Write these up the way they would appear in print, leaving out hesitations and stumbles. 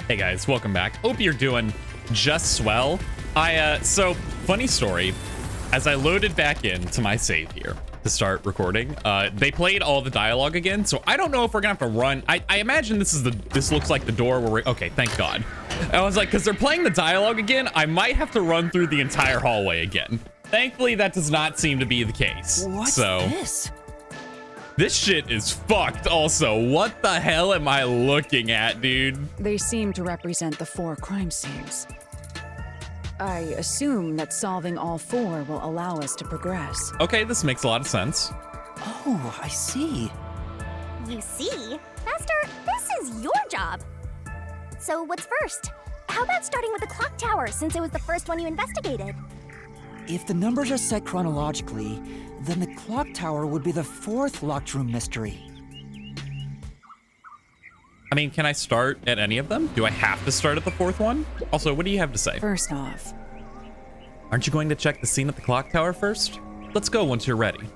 Hey guys, welcome back. Hope you're doing just swell. So funny story. As I loaded back into my save here to start recording, they played all the dialogue again. So I don't know if we're gonna have to run. I imagine this looks like the door where okay, thank God. I was like, because they're playing the dialogue again, I might have to run through the entire hallway again. Thankfully, that does not seem to be the case. What's this? This shit is fucked also. What the hell am I looking at, dude? They seem to represent the 4 crime scenes. I assume that solving all 4 will allow us to progress. Okay, this makes a lot of sense. Oh, I see. You see? Master, this is your job. So what's first? How about starting with the clock tower, since it was the first one you investigated? If the numbers are set chronologically, then the clock tower would be the 4th locked room mystery. I mean, can I start at any of them? Do I have to start at the 4th one? Also, what do you have to say? First off, aren't you going to check the scene at the clock tower first? Let's go once you're ready.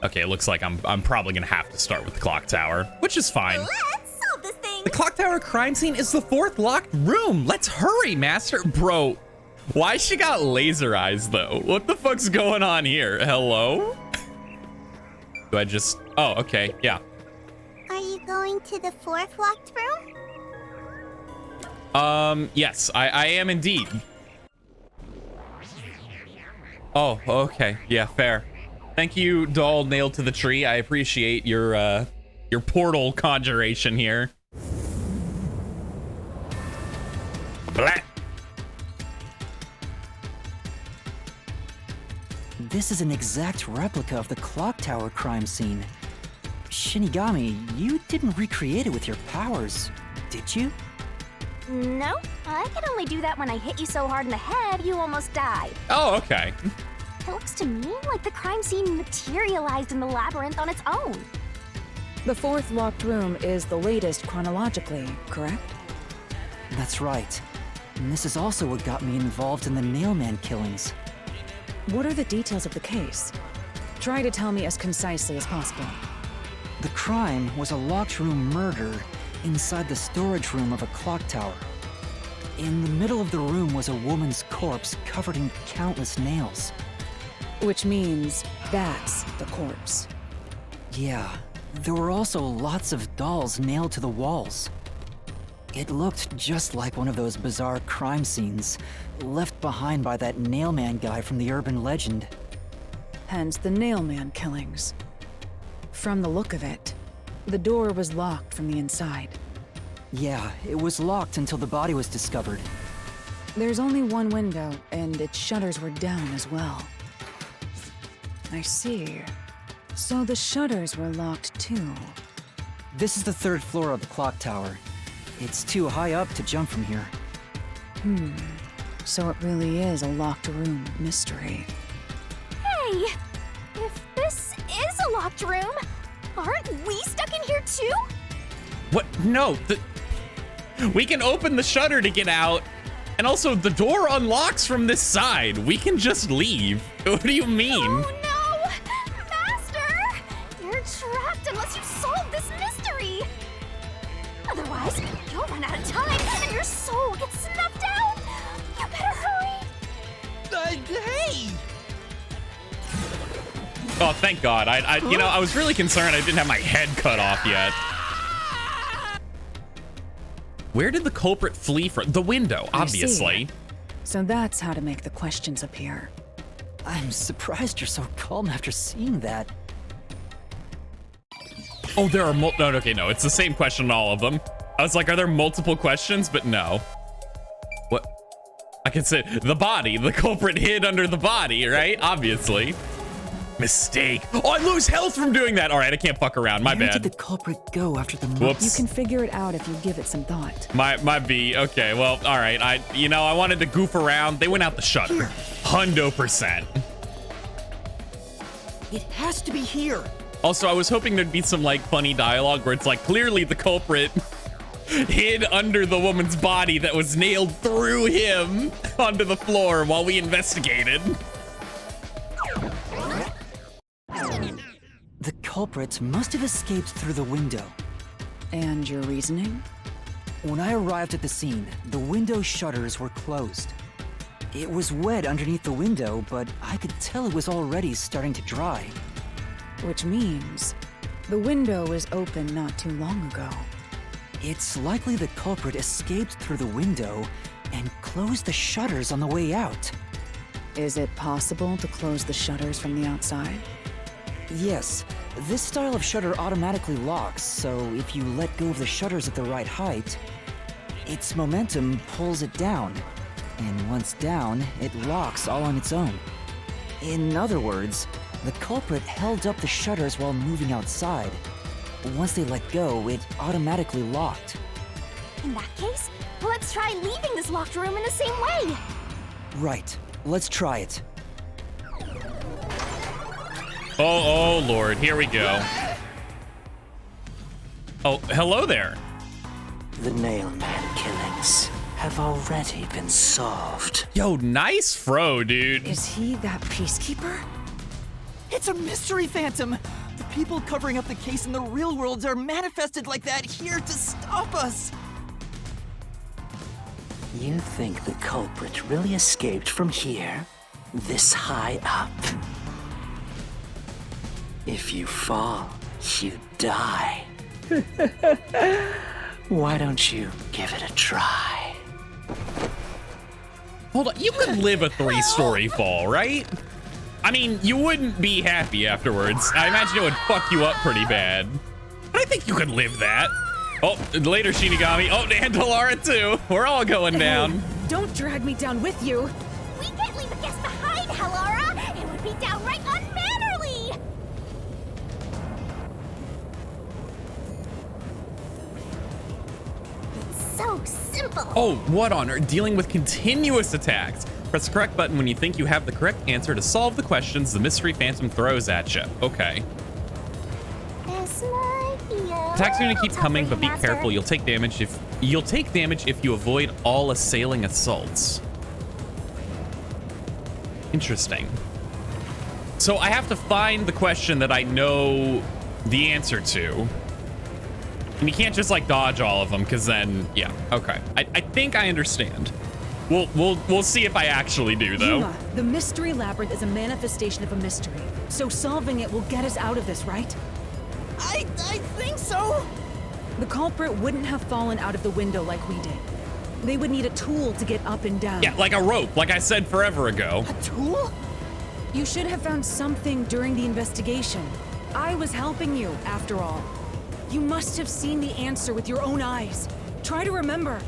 Okay, it looks like I'm probably gonna have to start with the clock tower, which is fine. Let's solve this thing! The clock tower crime scene is the 4th locked room. Let's hurry, Master. Bro, why she got laser eyes though? What the fuck's going on here? Hello? Do I just, oh, okay, yeah. Are you going to the 4th locked room? Yes, I am indeed. Oh, okay, yeah, fair. Thank you, doll nailed to the tree. I appreciate your portal conjuration here. Blah. This is an exact replica of the clock tower crime scene. Shinigami, you didn't recreate it with your powers, did you? No, I can only do that when I hit you so hard in the head you almost died. Oh, okay. It looks to me like the crime scene materialized in the labyrinth on its own. the 4th locked room is the latest chronologically, correct? That's right. And this is also what got me involved in the Nailman killings. What are the details of the case? Try to tell me as concisely as possible. The crime was a locked room murder inside the storage room of a clock tower. In the middle of the room was a woman's corpse covered in countless nails. Which means that's the corpse. Yeah, there were also lots of dolls nailed to the walls. It looked just like one of those bizarre crime scenes left behind by that Nailman guy from the urban legend. Hence the Nailman killings. From the look of it, the door was locked from the inside. Yeah, it was locked until the body was discovered. There's only one window, and its shutters were down as well. I see. So the shutters were locked too. This is the 3rd floor of the clock tower. It's too high up to jump from here. So it really is a locked room mystery. Hey! If this is a locked room, aren't we stuck in here too? What? No, we can open the shutter to get out. And also, the door unlocks from this side. We can just leave. What do you mean? Oh no! Master! You're trapped unless you solve this mystery! Otherwise, you'll run out of time and your soul gets snuffed out! You better hurry! Hey! Oh, thank God. You know, I was really concerned I didn't have my head cut off yet. Where did the culprit flee from? The window, obviously. So that's how to make the questions appear. I'm surprised you're so calm after seeing that. Oh, there are no, okay, no, it's the same question on all of them. I was like, are there multiple questions? But no. What? I can say the body, the culprit hid under the body, right? Obviously. Mistake. Oh, I lose health from doing that. All right, I can't fuck around. My Where bad. did the culprit go after the Whoops. You can figure it out if you give it some thought. My B. Okay, well, all right. I wanted to goof around. They went out the shutter. 100%. It has to be here. Also, I was hoping there'd be some like funny dialogue where it's like clearly the culprit hid under the woman's body that was nailed through him onto the floor while we investigated. The culprit must have escaped through the window. And your reasoning? When I arrived at the scene, the window shutters were closed. It was wet underneath the window, but I could tell it was already starting to dry. Which means the window was open not too long ago. It's likely the culprit escaped through the window and closed the shutters on the way out. Is it possible to close the shutters from the outside? Yes, this style of shutter automatically locks, so if you let go of the shutters at the right height, its momentum pulls it down. And once down, it locks all on its own. In other words, the culprit held up the shutters while moving outside. Once they let go, it automatically locked. In that case, let's try leaving this locked room in the same way. Right, let's try it. Oh, Lord, here we go. Oh, hello there. The Nailman killings have already been solved. Yo, nice fro, dude. Is he that peacekeeper? It's a mystery phantom! The people covering up the case in the real world are manifested like that here to stop us! You think the culprit really escaped from here? This high up? If you fall, you die. Why don't you give it a try? Hold on, you could live a 3-story fall, right? I mean, you wouldn't be happy afterwards. I imagine it would fuck you up pretty bad. But I think you could live that. Oh, later, Shinigami. Oh, and Lara too. We're all going down. Hey, don't drag me down with you. We can't leave a guest behind, Hallara. It would be downright unmannerly. It's so simple. Oh, what on earth? Dealing with continuous attacks. Press the correct button when you think you have the correct answer to solve the questions the mystery phantom throws at you. Okay. This might be a Attacks are gonna keep little coming, tough but for be you, Master. careful. You'll take damage if you avoid all assailing assaults. Interesting. So I have to find the question that I know the answer to. And you can't just like dodge all of them, because then, yeah, okay. I think I understand. We'll see if I actually do, though. Yuma, the mystery labyrinth is a manifestation of a mystery. So solving it will get us out of this, right? I think so! The culprit wouldn't have fallen out of the window like we did. They would need a tool to get up and down. Yeah, like a rope, like I said forever ago. A tool? You should have found something during the investigation. I was helping you, after all. You must have seen the answer with your own eyes. Try to remember.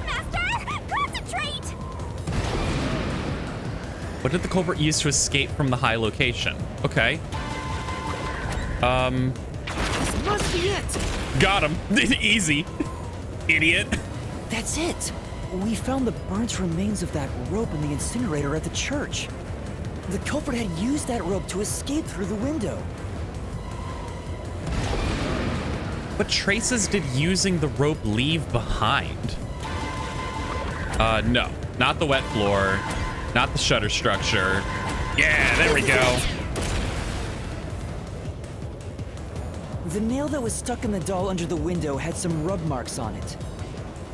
Master, concentrate! What did the culprit use to escape from the high location? Okay. This must be it! Got him. Easy. Idiot. That's it! We found the burnt remains of that rope in the incinerator at the church. The culprit had used that rope to escape through the window. What traces did using the rope leave behind? No. Not the wet floor. Not the shutter structure. Yeah, there we go. The nail that was stuck in the doll under the window had some rub marks on it.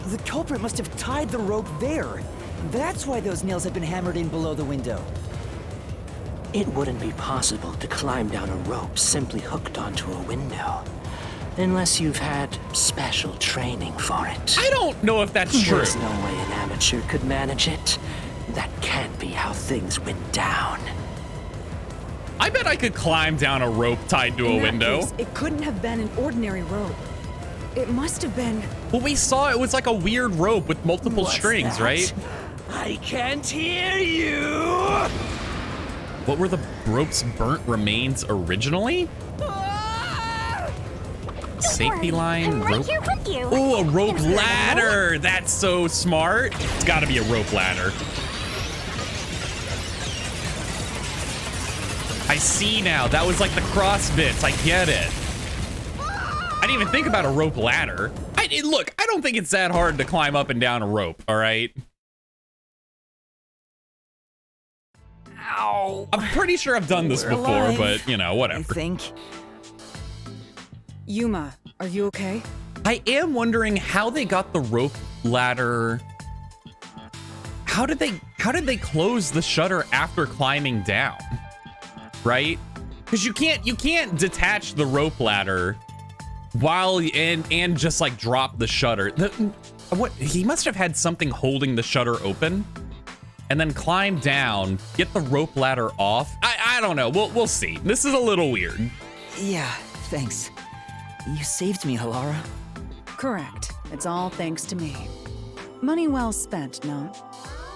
The culprit must have tied the rope there. That's why those nails had been hammered in below the window. It wouldn't be possible to climb down a rope simply hooked onto a window. Unless you've had special training for it. I don't know if that's true. There's no way an amateur could manage it. That can't be how things went down. I bet I could climb down a rope tied to a In that window. case, it couldn't have been an ordinary rope. It must have been. Well, we saw it was like a weird rope with multiple What's strings, that? right? I can't hear you! What were the rope's burnt remains originally? Safety line, I'm right rope. here with you. Oh, a rope Is there a ladder. That's so smart. It's got to be a rope ladder. I see now. That was like the cross bits. I get it. I didn't even think about a rope ladder. Look, I don't think it's that hard to climb up and down a rope, all right? Ow! I'm pretty sure I've done this We're before, alive, but, you know, I whatever. think. Yuma, are you okay? I am wondering how they got the rope ladder. How did they close the shutter after climbing down? Right? Because you can't detach the rope ladder while and just like drop the shutter. What he must have had something holding the shutter open and then climb down, get the rope ladder off. I don't know. We'll see. This is a little weird. Yeah, thanks. You saved me, Halara. Correct. It's all thanks to me. Money well spent, no?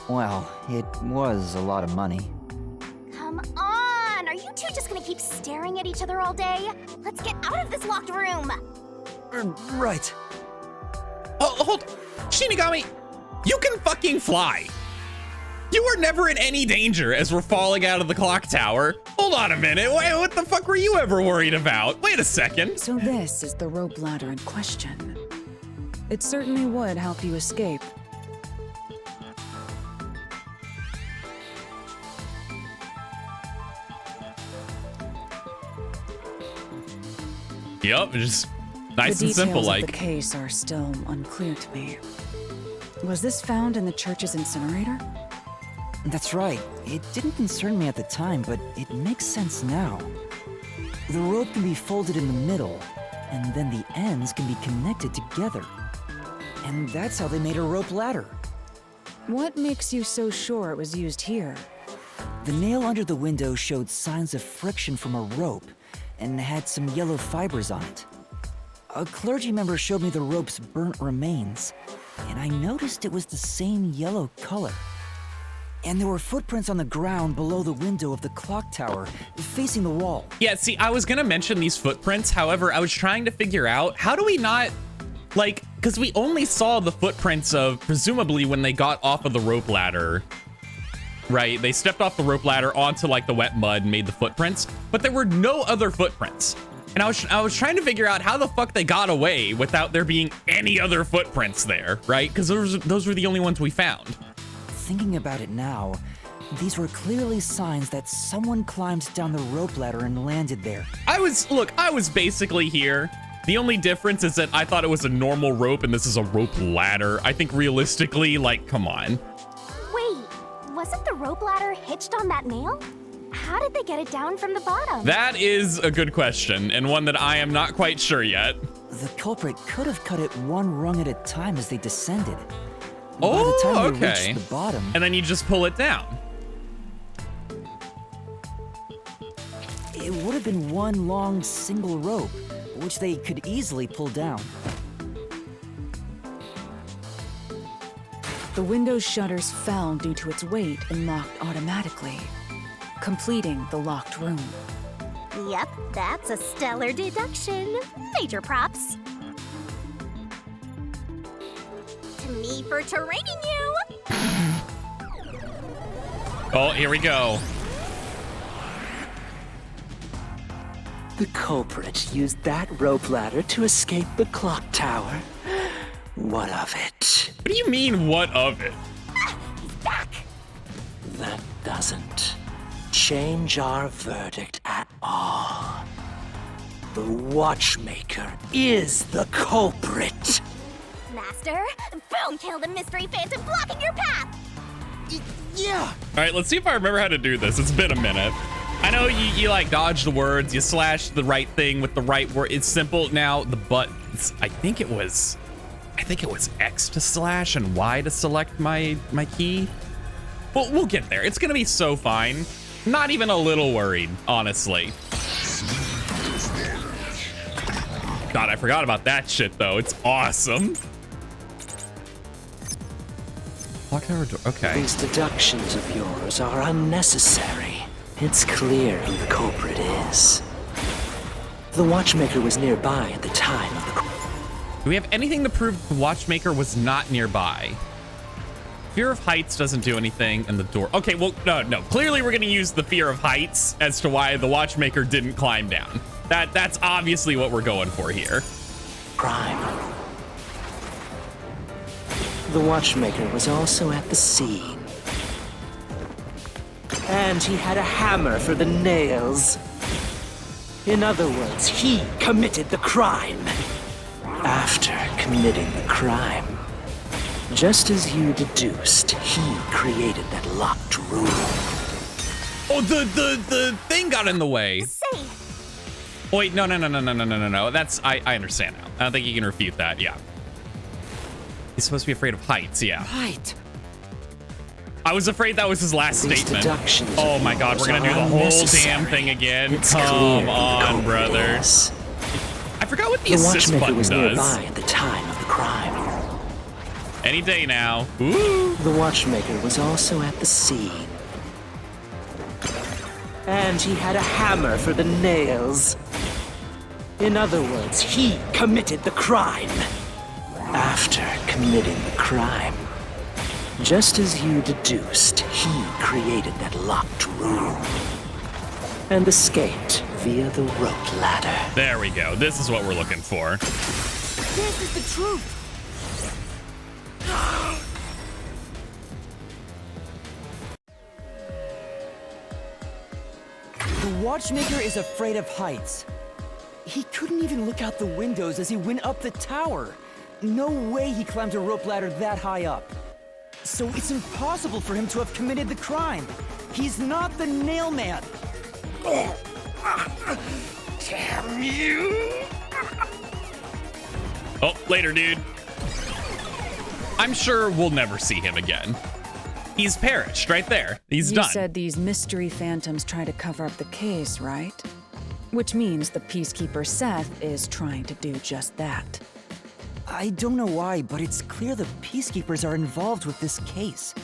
Well, it was a lot of money. Come on! Are you two just gonna keep staring at each other all day? Let's get out of this locked room! Right. Oh, hold. Shinigami, you can fucking fly. You were never in any danger as we're falling out of the clock tower. Hold on a minute. Wait, what the fuck were you ever worried about? Wait a second. So this is the rope ladder in question. It certainly would help you escape. Yep, just nice and simple like. The details of the case are still unclear to me. Was this found in the church's incinerator? That's right. It didn't concern me at the time, but it makes sense now. The rope can be folded in the middle, and then the ends can be connected together. And that's how they made a rope ladder. What makes you so sure it was used here? The nail under the window showed signs of friction from a rope, and had some yellow fibers on it. A clergy member showed me the rope's burnt remains, and I noticed it was the same yellow color. And there were footprints on the ground below the window of the clock tower, facing the wall. Yeah, see, I was gonna mention these footprints. However, I was trying to figure out, how do we not, like, because we only saw the footprints of, presumably, when they got off of the rope ladder, right? They stepped off the rope ladder onto, like, the wet mud and made the footprints, but there were no other footprints. And I was trying to figure out how the fuck they got away without there being any other footprints there, right? Because those were the only ones we found. Thinking about it now, these were clearly signs that someone climbed down the rope ladder and landed there. I was basically here. The only difference is that I thought it was a normal rope and this is a rope ladder. I think realistically, like, come on. Wait, wasn't the rope ladder hitched on that nail? How did they get it down from the bottom? That is a good question, and one that I am not quite sure yet. The culprit could have cut it one rung at a time as they descended. Oh, by the time they okay. reached the bottom, And then you just pull it down. it would have been one long single rope, which they could easily pull down. The window's shutters fell due to its weight and locked automatically, completing the locked room. Yep, that's a stellar deduction. Major props. To me for training you. Oh, here we go. The culprit used that rope ladder to escape the clock tower. What of it? What do you mean, what of it? He's back. That doesn't change our verdict at all. The watchmaker is the culprit. Master, boom, kill the mystery phantom blocking your path. Yeah. All right, let's see if I remember how to do this. It's been a minute. I know you like dodge the words, you slash the right thing with the right word. It's simple now. The buttons. I think it was X to slash and Y to select my key. Well, we'll get there. It's gonna be so fine. Not even a little worried, honestly. God, I forgot about that shit though. It's awesome. Lock tower door. Okay. These deductions of yours are unnecessary. It's clear who the culprit is. The watchmaker was nearby at the time of the crime. Do we have anything to prove the watchmaker was not nearby? Fear of heights doesn't do anything, and the door. Okay, well, no. Clearly, we're going to use the fear of heights as to why the watchmaker didn't climb down. That's obviously what we're going for here. Crime. The watchmaker was also at the scene. And he had a hammer for the nails. In other words, he committed the crime. After committing the crime, just as you deduced, he created that locked room. Oh, the thing got in the way. Safe. Oh, wait, no. That's, I understand now. I don't think you can refute that, yeah. He's supposed to be afraid of heights, yeah. Right. I was afraid that was his last These statement. deductions Oh of my god, we're yours gonna do the are whole unnecessary. damn thing again. It's Come clear on, the brother. culprit is. I forgot what the The assist watchmaker button was does. nearby at the time of the crime. Any day now. Ooh. The watchmaker was also at the scene. And he had a hammer for the nails. In other words, he committed the crime. After committing the crime, just as you deduced, he created that locked room and escaped via the rope ladder. There we go. This is what we're looking for. This is the truth. The watchmaker is afraid of heights. He couldn't even look out the windows as he went up the tower. No way he climbed a rope ladder that high up. So it's impossible for him to have committed the crime. He's not the nail man. Damn you! Oh, later, dude. I'm sure we'll never see him again. He's perished right there. He's You done. said these mystery phantoms try to cover up the case, right? Which means the Peacekeeper Seth is trying to do just that. I don't know why, but it's clear the Peacekeepers are involved with this case.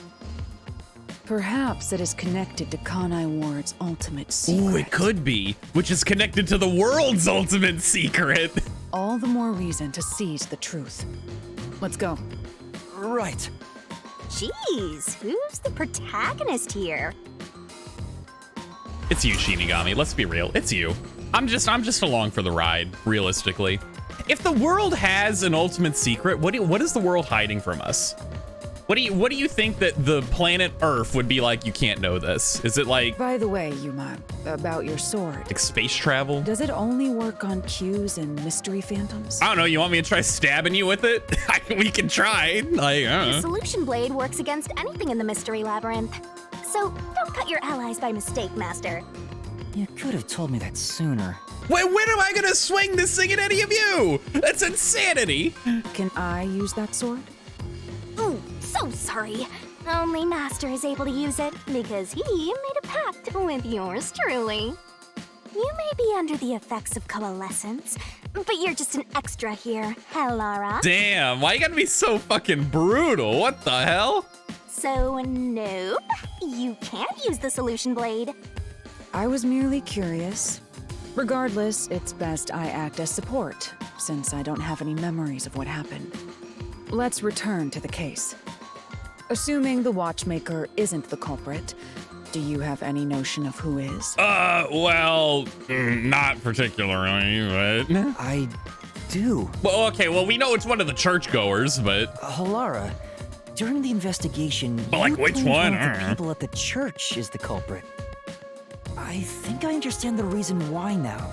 Perhaps it is connected to Kanai Ward's ultimate secret. Ooh, it could be, which is connected to the world's ultimate secret. All the more reason to seize the truth. Let's go. Right. Jeez, who's the protagonist here? It's you, Shinigami. Let's be real. It's you. I'm just along for the ride, realistically. If the world has an ultimate secret, what is the world hiding from us? What do you think that the planet Earth would be like? You can't know this. Is it like By the way, Yuma, about your sword. space travel? Does it only work on cues and mystery phantoms? I don't know. You want me to try stabbing you with it? We can try. Like, The solution blade works against anything in the mystery labyrinth. So don't cut your allies by mistake, Master. You could have told me that sooner. when am I gonna swing this thing at any of you? That's insanity. Can I use that sword? Ooh, so sorry. Only Master is able to use it because he made a pact with yours truly. You may be under the effects of coalescence, but you're just an extra here, Hellara. Damn, why you gotta be so fucking brutal? What the hell? So, nope, you can't use the solution blade. I was merely curious. Regardless, it's best I act as support, since I don't have any memories of what happened. Let's return to the case. Assuming the watchmaker isn't the culprit, do you have any notion of who is? Well, not particularly, but... I do. Well, okay, well, we know it's one of the churchgoers, but... Halara, during the investigation, But, like, you which claimed one? of the people at the church is the culprit. I think I understand the reason why now.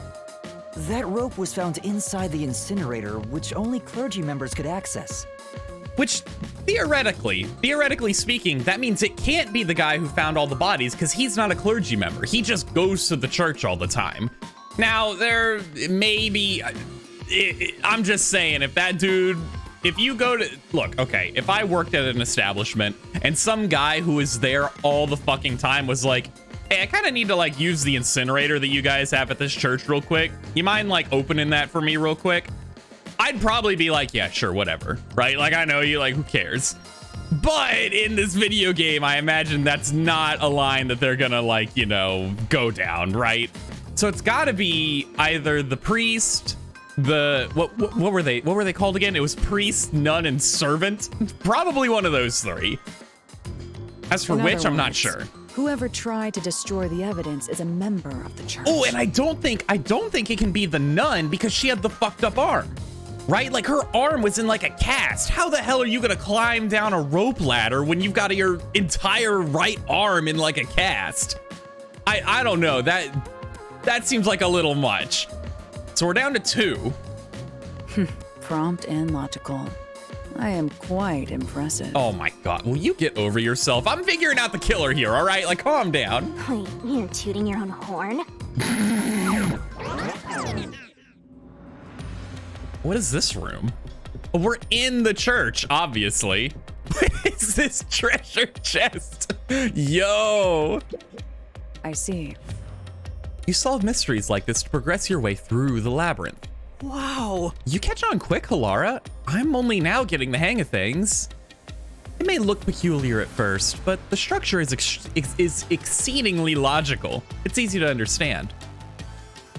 That rope was found inside the incinerator, which only clergy members could access. Which, theoretically speaking, that means it can't be the guy who found all the bodies, because he's not a clergy member. He just goes to the church all the time. Now, there may be... I'm just saying, if that dude... If you go to... Look, okay, if I worked at an establishment, and some guy who was there all the fucking time was like, hey, I kind of need to, like, use the incinerator that you guys have at this church real quick. You mind, like, opening that for me real quick? I'd probably be like, yeah, sure, whatever, right? Like, I know you, like, who cares? But in this video game, I imagine that's not a line that they're gonna, like, you know, go down, right? So it's gotta be either the priest, the, what were they called again? It was priest, nun, and servant. Probably one of those three. As for In which, other I'm not words, sure. Whoever tried to destroy the evidence is a member of the church. Oh, and I don't think it can be the nun because she had the fucked up arm, right? Like her arm was in like a cast. How the hell are you gonna climb down a rope ladder when you've got your entire right arm in like a cast? I don't know that. That seems like a little much. So we're down to 2. Prompt and logical. I am quite impressive. Oh my god, will you get over yourself? I'm figuring out the killer here, all right? Like, calm down. Wait, you're tooting your own horn? What is this room? Oh, we're in the church, obviously. What is this treasure chest? Yo. I see. You solve mysteries like this to progress your way through the labyrinth. Wow. You catch on quick, Halara. I'm only now getting the hang of things. It may look peculiar at first, but the structure is exceedingly logical. It's easy to understand.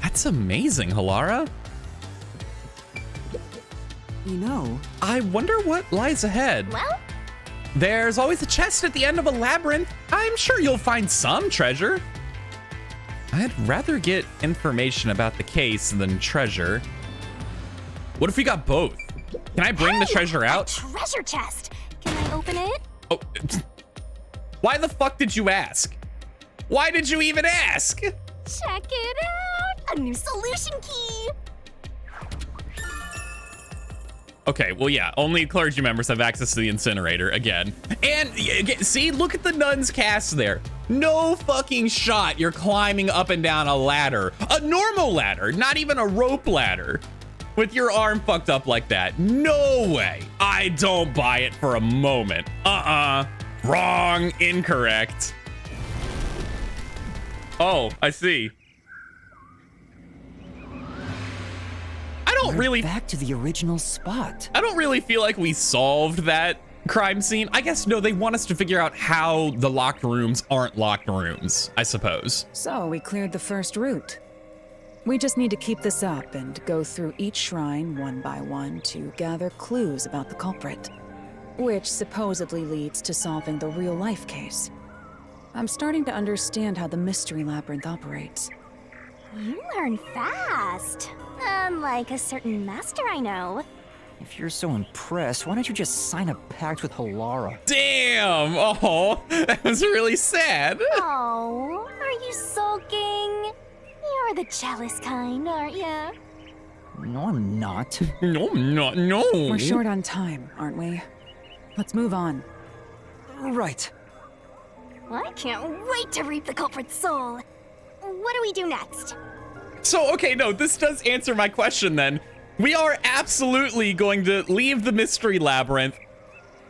That's amazing, Halara. You know, I wonder what lies ahead. Well, There's always a chest at the end of a labyrinth. I'm sure you'll find some treasure. I'd rather get information about the case than treasure. What if we got both? Can I bring the treasure out? treasure chest. Can I open it? Oh, why the fuck did you ask? Why did you even ask? Check it out. A new solution key. Okay, well, yeah, only clergy members have access to the incinerator again. And see, look at the nun's cast there. No fucking shot you're climbing up and down a ladder. A normal ladder, not even a rope ladder. With your arm fucked up like that. No way. I don't buy it for a moment. Wrong, incorrect. Oh, I see. we're back to the original spot. I don't really feel like we solved that crime scene. I guess, no, they want us to figure out how the locked rooms aren't locked rooms, I suppose. So we cleared the first route. We just need to keep this up and go through each shrine one by one to gather clues about the culprit, which supposedly leads to solving the real-life case. I'm starting to understand how the mystery labyrinth operates. You learn fast. Unlike a certain master I know. If you're so impressed, why don't you just sign a pact with Halara? Damn! Oh, that was really sad. Oh, are you sulking? You're the jealous kind, aren't you? No, I'm not. No, no. We're short on time, aren't we? Let's move on. Right. I can't wait to reap the culprit's soul. What do we do next? So, okay, no, this does answer my question then. We are absolutely going to leave the mystery labyrinth,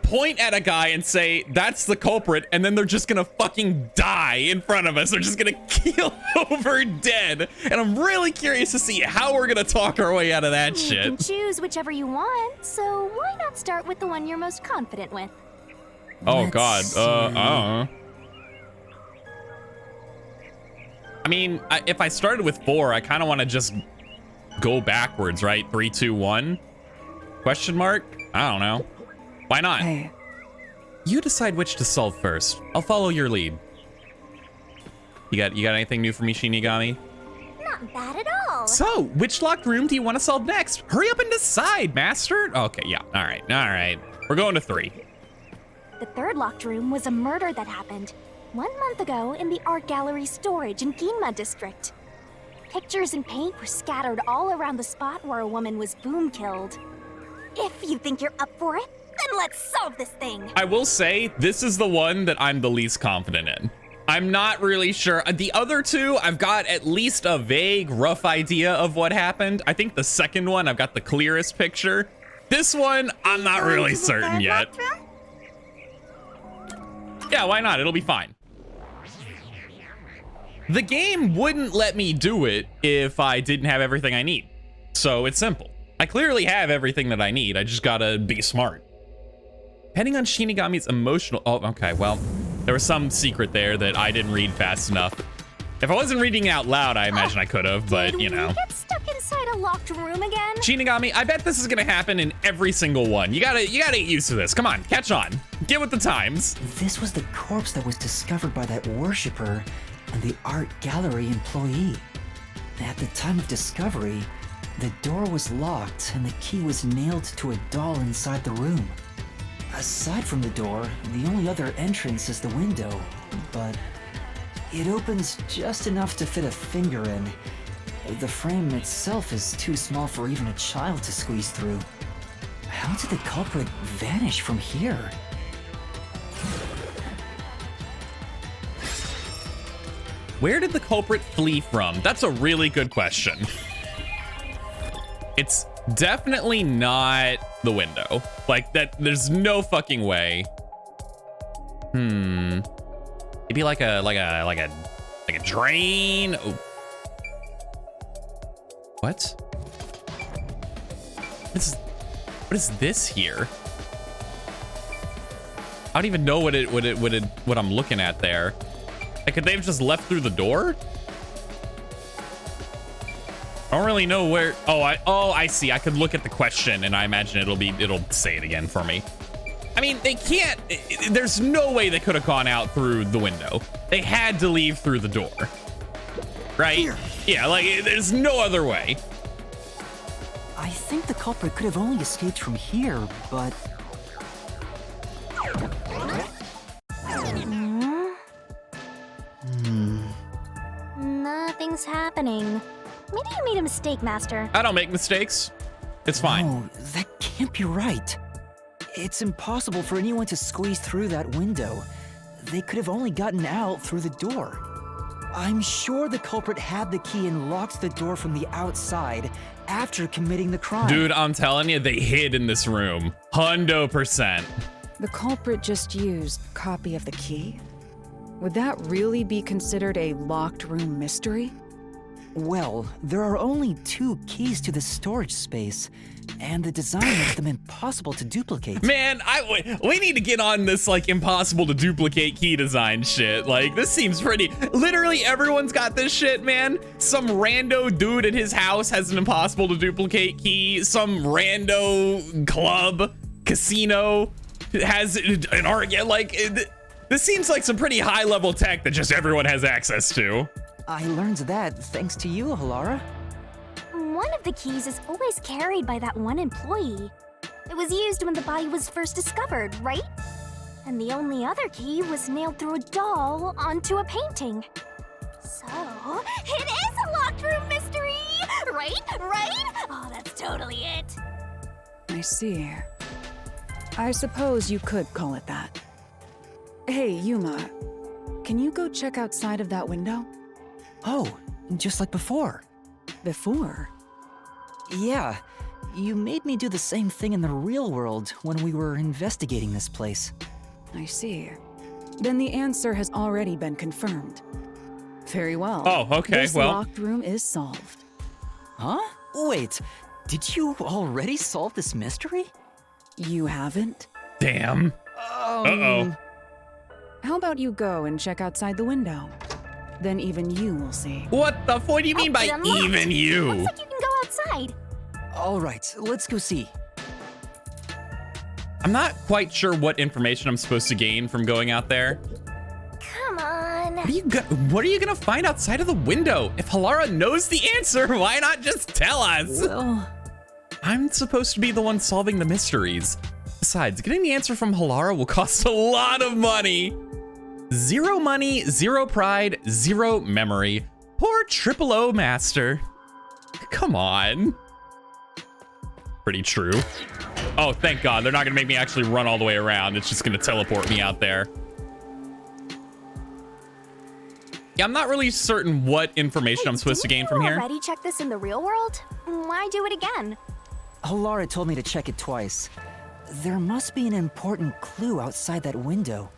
point at a guy and say, that's the culprit, and then they're just gonna fucking die in front of us. They're just gonna keel over dead. And I'm really curious to see how we're gonna talk our way out of that shit. You can choose whichever you want, so why not start with the one you're most confident with? Oh, God. I mean, if I started with 4, I kind of want to just go backwards, right? 3, 2, 1? Question mark? I don't know. Why not? Hey. You decide which to solve first. I'll follow your lead. You got anything new for me, Shinigami? Not bad at all. So, which locked room do you want to solve next? Hurry up and decide, master. Okay, yeah. All right. We're going to 3. The third locked room was a murder that happened 1 month ago in the art gallery storage in Ginma district. Pictures and paint were scattered all around the spot where a woman was boom killed. If you think you're up for it, then let's solve this thing. I will say, this is the one that I'm the least confident in. I'm not really sure. The other 2, I've got at least a vague, rough idea of what happened. I think the second one, I've got the clearest picture. This one, I'm not really certain yet. Yeah, why not? It'll be fine. The game wouldn't let me do it if I didn't have everything I need. So it's simple. I clearly have everything that I need. I just gotta be smart. Depending on Shinigami's emotional... Oh, okay, well, there was some secret there that I didn't read fast enough. If I wasn't reading it out loud, I imagine I could have, but you know. Did we get stuck inside a locked room again? Shinigami, I bet this is gonna happen in every single one. You gotta get used to this. Come on, catch on. Get with the times. This was the corpse that was discovered by that worshiper and the art gallery employee. At the time of discovery, the door was locked and the key was nailed to a doll inside the room. Aside from the door, the only other entrance is the window, but It opens just enough to fit a finger in. The frame itself is too small for even a child to squeeze through. How did the culprit vanish from here? Where did the culprit flee from? That's a really good question. It's definitely not the window. Like that, there's no fucking way. Maybe like a drain. Oh. What? What is this here? I don't even know what I'm looking at there. Like, could they have just left through the door? I don't really know where. Oh, I see. I could look at the question and I imagine it'll say it again for me. I mean, they can't. There's no way they could have gone out through the window. They had to leave through the door, right? Here. Yeah, like there's no other way. I think the culprit could have only escaped from here, but... Nothing's happening. Maybe you made a mistake, Master. I don't make mistakes. It's fine. No, that can't be right. It's impossible for anyone to squeeze through that window. They could have only gotten out through the door. I'm sure the culprit had the key and locked the door from the outside after committing the crime. Dude, I'm telling you, they hid in this room. 100%. The culprit just used a copy of the key? Would that really be considered a locked room mystery? Well, there are only 2 keys to the storage space, and the design makes them impossible to duplicate. Man, we need to get on this like impossible to duplicate key design shit. Like this seems pretty, literally everyone's got this shit, man. Some rando dude at his house has an impossible to duplicate key. Some rando club, casino has an art. Yeah, like this seems like some pretty high level tech that just everyone has access to. I learned that thanks to you, Halara. One of the keys is always carried by that one employee. It was used when the body was first discovered, right? And the only other key was nailed through a doll onto a painting. So, it is a locked room mystery! Right? Right? Oh, that's totally it. I see. I suppose you could call it that. Hey, Yuma, can you go check outside of that window? Oh, just like before. Before? Yeah, you made me do the same thing in the real world when we were investigating this place. I see. Then the answer has already been confirmed. Very well. Oh, okay, this well. locked room is solved. Huh? Wait, did you already solve this mystery? You haven't? Damn. Uh-oh. How about you go and check outside the window? Then even you will see. What the fuck? What do you mean by even you? Looks like you can go outside. All right, let's go see. I'm not quite sure what information I'm supposed to gain from going out there. Come on. What are you gonna find outside of the window? If Halara knows the answer, why not just tell us? Well, I'm supposed to be the one solving the mysteries. Besides, getting the answer from Halara will cost a lot of money. 0 money, 0 pride, 0 memory. Poor Triple O Master. Come on. Pretty true. Oh, thank God. They're not gonna make me actually run all the way around. It's just gonna teleport me out there. Yeah, I'm not really certain what information I'm supposed to gain from here. Didn't you already check this in the real world? Why do it again? Halara told me to check it twice. There must be an important clue outside that window.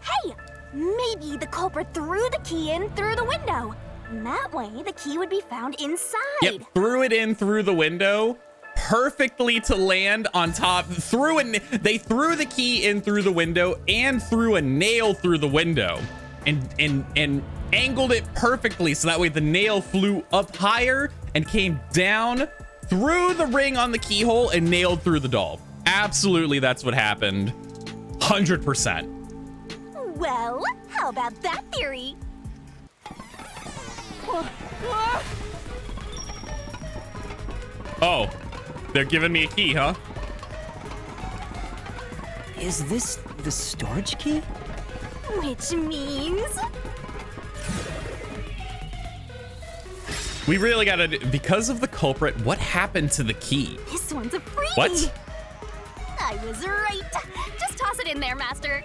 Hey! Maybe the culprit threw the key in through the window. And that way, the key would be found inside. Yep, threw it in through the window perfectly to land on top. They threw the key in through the window and threw a nail through the window and angled it perfectly so that way the nail flew up higher and came down through the ring on the keyhole and nailed through the doll. Absolutely, that's what happened. 100%. Well, how about that theory? Oh, they're giving me a key, huh? Is this the storage key? Which means... We really gotta, because of the culprit, what happened to the key? This one's a freebie. What? I was right. Just toss it in there, Master.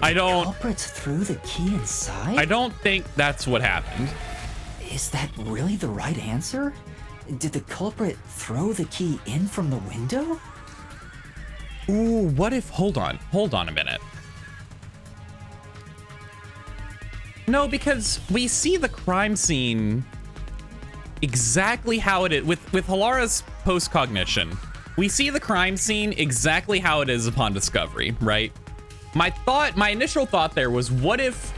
I don't Culprits threw the key inside? I don't think that's what happened. Is that really the right answer? Did the culprit throw the key in from the window? Ooh, what if, hold on a minute. No, because we see the crime scene exactly how it is with Halara's post-cognition. We see the crime scene exactly how it is upon discovery, right? My initial thought there was, what if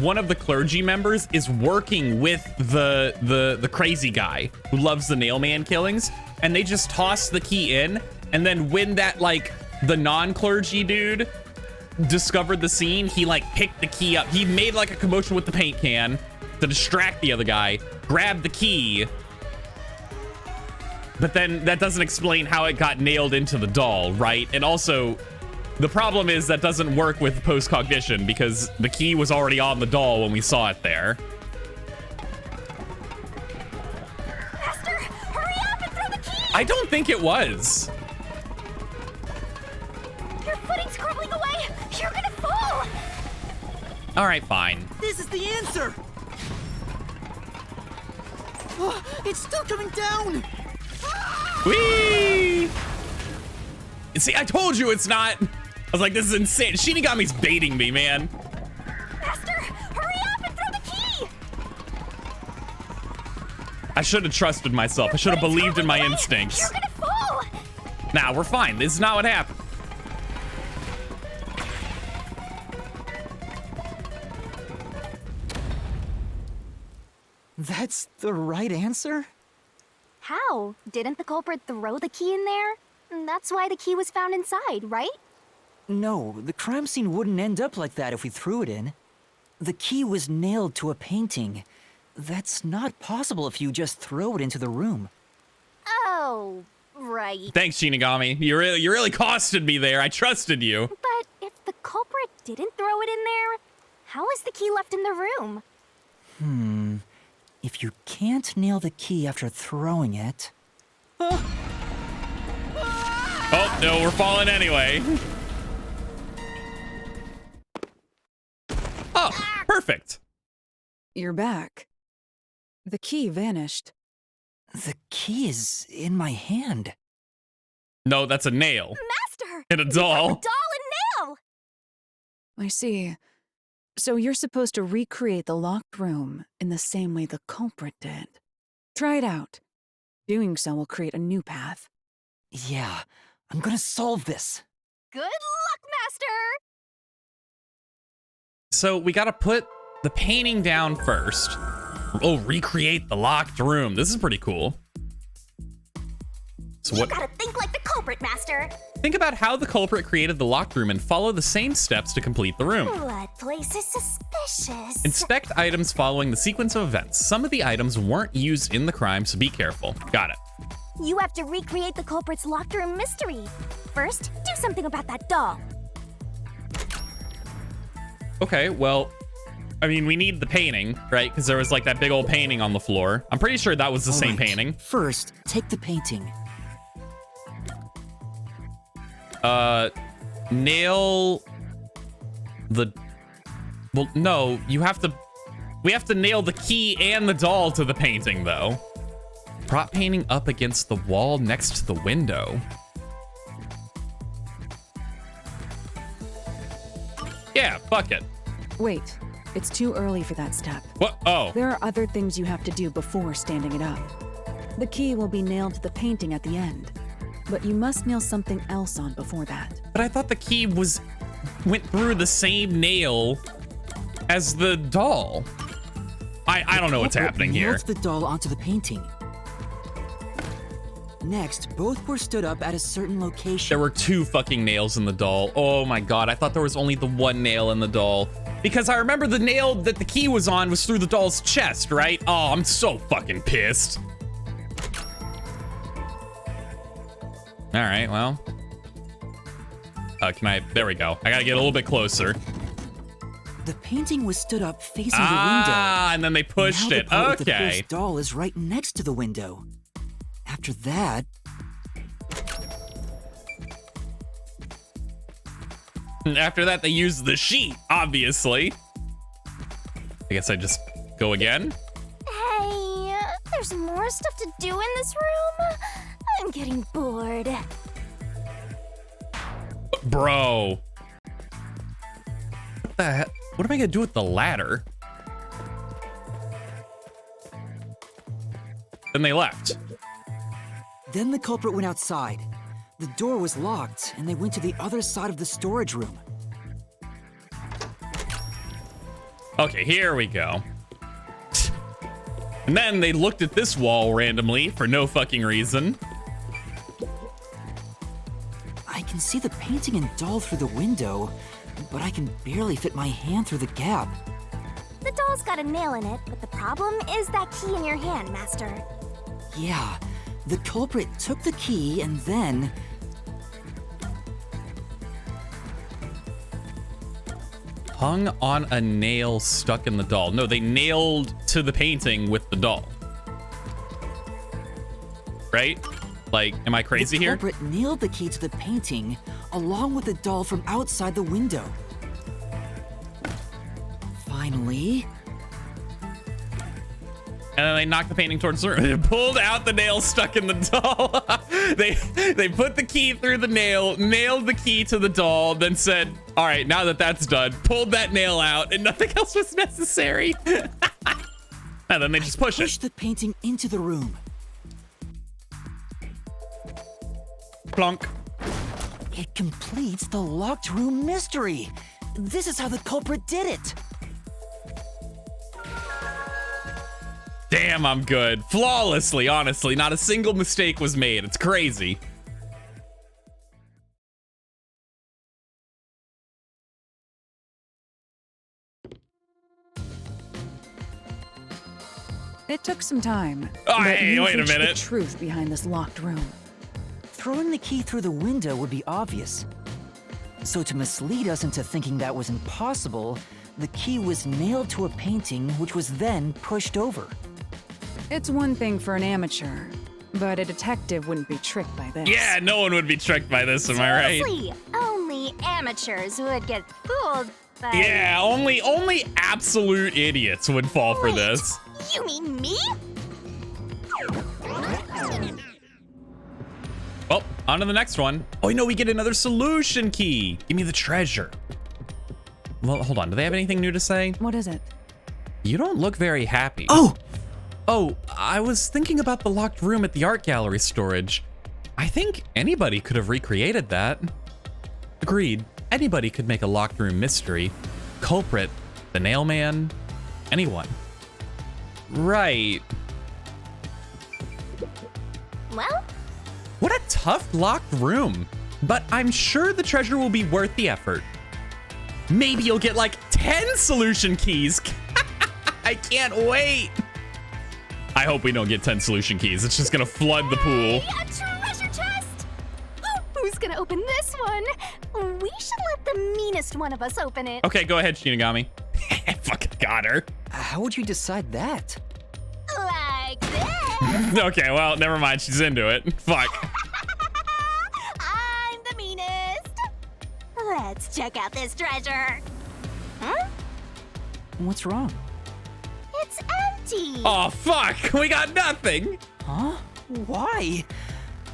one of the clergy members is working with the crazy guy who loves the nailman killings, and they just toss the key in, and then when that, like, the non-clergy dude discovered the scene, he like picked the key up. He made like a commotion with the paint can to distract the other guy, grabbed the key, but then that doesn't explain how it got nailed into the doll, right? And also, the problem is that doesn't work with post-cognition because the key was already on the doll when we saw it there. Master, hurry up and throw the key! I don't think it was. Your footing's crumbling away! You're gonna fall! All right, fine. This is the answer! Oh, it's still coming down! Whee! See, I told you it's not. I was like, this is insane. Shinigami's baiting me, man. Master, hurry up and throw the key! I should have trusted myself. I should have believed in my instincts. You're gonna fall! Nah, we're fine. This is not what happened. That's the right answer? How? Didn't the culprit throw the key in there? That's why the key was found inside, right? No, the crime scene wouldn't end up like that if we threw it in. The key was nailed to a painting. That's not possible if you just throw it into the room. Oh, right. Thanks, Shinigami. You really costed me there. I trusted you. But if the culprit didn't throw it in there, how is the key left in the room? If you can't nail the key after throwing it... Oh, no, we're falling anyway. Oh, perfect. You're back. The key vanished. The key is in my hand. No, that's a nail. Master! And a You got doll. the doll and nail! I see. So you're supposed to recreate the locked room in the same way the culprit did. Try it out. Doing so will create a new path. Yeah, I'm gonna solve this. Good luck, Master! So we gotta put the painting down first. Oh, recreate the locked room. This is pretty cool. So You what? gotta think like the culprit, Master! Think about how the culprit created the locked room and follow the same steps to complete the room. What place is suspicious? Inspect items following the sequence of events. Some of the items weren't used in the crime, so be careful. Got it. You have to recreate the culprit's locked room mystery. First, do something about that doll. Okay, well, I mean, we need the painting, right? Because there was like that big old painting on the floor. I'm pretty sure that was the same Alright, painting. First, take the painting. Nail the... Well, no, you have to... We have to nail the key and the doll to the painting, though. Prop painting up against the wall next to the window. Yeah, fuck it. Wait, it's too early for that step. What? Oh. There are other things you have to do before standing it up. The key will be nailed to the painting at the end, but you must nail something else on before that. But I thought the key went through the same nail as the doll. I don't know what's happening here. Nailed the doll onto the painting. Next, both were stood up at a certain location. There were 2 fucking nails in the doll. Oh my god, I thought there was only the 1 nail in the doll. Because I remember the nail that the key was on was through the doll's chest, right? Oh, I'm so fucking pissed. All right, well. There we go. I gotta get a little bit closer. The painting was stood up facing the window. Ah, and then they pushed Now it. the part with the Okay. first doll is right next to the window. After that, And after that, they used the sheet, obviously. I guess I just go again. Hey, there's more stuff to do in this room. I'm getting bored. Bro. What the heck? What am I gonna do with the ladder? Then they left. then the culprit went outside. The door was locked, and they went to the other side of the storage room. Okay, here we go. And then they looked at this wall randomly for no fucking reason. I can see the painting and doll through the window, but I can barely fit my hand through the gap. The doll's got a nail in it, but the problem is that key in your hand, Master. Yeah, the culprit took the key and then... Hung on a nail stuck in the doll. No, they nailed to the painting with the doll. Right? Like, am I crazy the here? culprit nailed the key to the painting along with the doll from outside the window. Finally, And then they knocked the painting towards the room. They pulled out the nail stuck in the doll. they put the key through the nail, nailed the key to the doll, then said, all right, now that that's done, pulled that nail out, and nothing else was necessary. And then they just pushed pushed it. the painting into the room. Plunk. It completes the locked room mystery. This is how the culprit did it. Damn, I'm good. Flawlessly, honestly. Not a single mistake was made. It's crazy. It took some time. Oh, but hey, you've wait a reached minute. The truth behind this locked room. Throwing the key through the window would be obvious. So to mislead us into thinking that was impossible, the key was nailed to a painting which was then pushed over. It's one thing for an amateur, but a detective wouldn't be tricked by this. Yeah, no one would be tricked by this, am I right? Seriously, only amateurs would get fooled by... Yeah, only absolute idiots would fall for Wait, this. You mean me? Well, on to the next one. Oh, no, we get another solution key. Give me the treasure. Well, hold on. Do they have anything new to say? What is it? You don't look very happy. Oh, I was thinking about the locked room at the art gallery storage. I think anybody could have recreated that. Agreed. Anybody could make a locked room mystery. Culprit, the nail man, anyone. Right. Well, What a tough locked room. But I'm sure the treasure will be worth the effort. Maybe you'll get like 10 solution keys. I can't wait. I hope we don't get 10 solution keys. It's just gonna flood the pool. a treasure chest! Who's gonna open this one? We should let the meanest one of us open it. Okay, go ahead, Shinigami. Fucking got her. How would you decide that? Like this. Okay, well, never mind. She's into it. Fuck. I'm the meanest. Let's check out this treasure. Huh? What's wrong? It's empty. Oh, fuck. We got nothing. Huh? Why?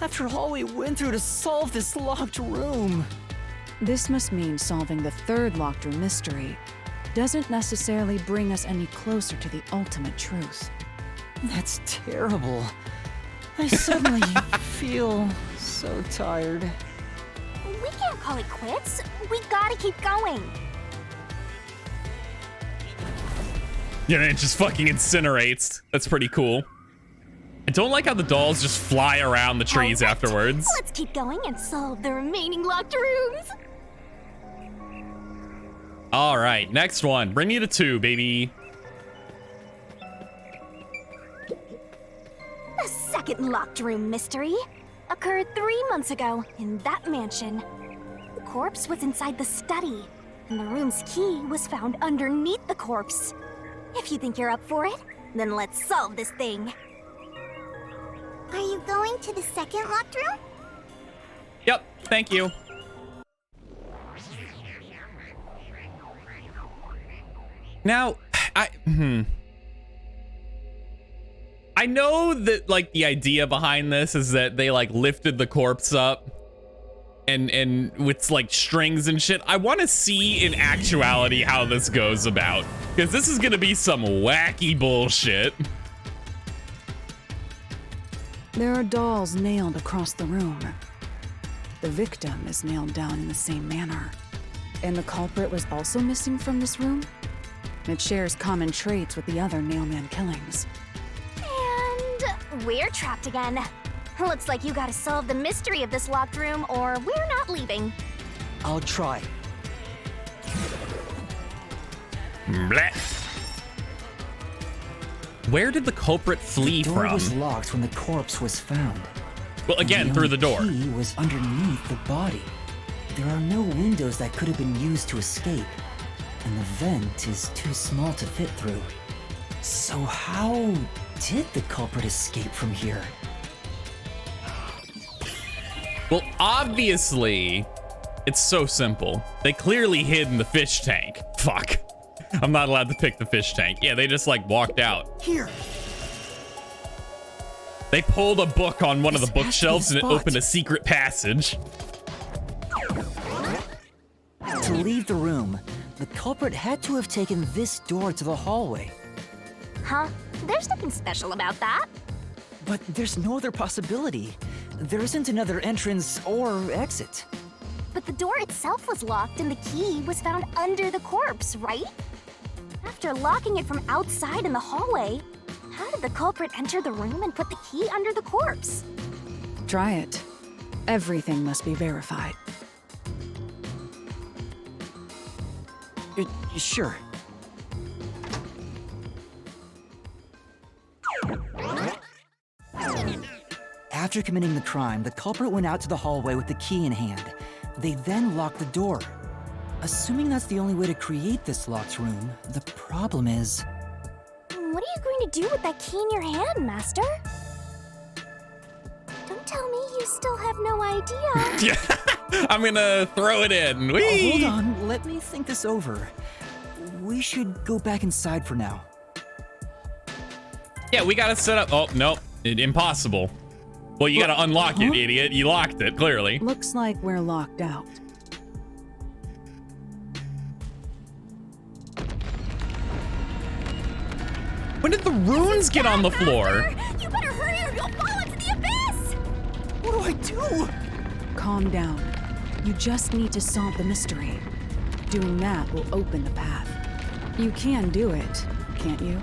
After all we went through to solve this locked room. This must mean solving the third locked room mystery doesn't necessarily bring us any closer to the ultimate truth. That's terrible. I suddenly feel so tired. We can't call it quits. We gotta keep going. Yeah, it just fucking incinerates. That's pretty cool. I don't like how the dolls just fly around the trees All right, afterwards. Let's keep going and solve the remaining locked rooms. All right, next one. Bring me to 2, baby. The second locked room mystery occurred 3 months ago in that mansion. The corpse was inside the study. And the room's key was found underneath the corpse. If you think you're up for it, then let's solve this thing. Are you going to the second locked room? Yep, thank you. Now, I know that like the idea behind this is that they like lifted the corpse up and with like strings and shit. I want to see in actuality how this goes about, because this is gonna be some wacky bullshit. There are dolls nailed across the room. The victim is nailed down in the same manner. And the culprit was also missing from this room? It shares common traits with the other Nailman killings. And we're trapped again. Looks like you gotta solve the mystery of this locked room or we're not leaving. I'll try. Blech. Where did the culprit flee The door from? was locked when the corpse was found. Well, again, And through the door. key was underneath the body. There are no windows that could have been used to escape, and the vent is too small to fit through. So how did the culprit escape from here? Well, obviously, it's so simple. They clearly hid in the fish tank. Fuck. I'm not allowed to pick the fish tank. Yeah, they just like walked out. Here. They pulled a book on one of the This has to be bookshelves the and it spot. opened a secret passage. To leave the room, the culprit had to have taken this door to the hallway. Huh? There's nothing special about that. But there's no other possibility. There isn't another entrance or exit. But the door itself was locked and the key was found under the corpse, right? After locking it from outside in the hallway, how did the culprit enter the room and put the key under the corpse? Try it. Everything must be verified. Sure. After committing the crime, the culprit went out to the hallway with the key in hand. They then locked the door. Assuming that's the only way to create this locked room, the problem is... What are you going to do with that key in your hand, Master? Don't tell me you still have no idea. Yeah, I'm gonna throw it in. Whee! Hold on, let me think this over. We should go back inside for now. Yeah, we gotta set up. Oh, nope. Impossible. Well, you gotta unlock it, idiot. You locked it, clearly. Looks like we're locked out. When did the runes get on the floor? You better hurry or you'll fall into the abyss! What do I do? Calm down. You just need to solve the mystery. Doing that will open the path. You can do it, can't you?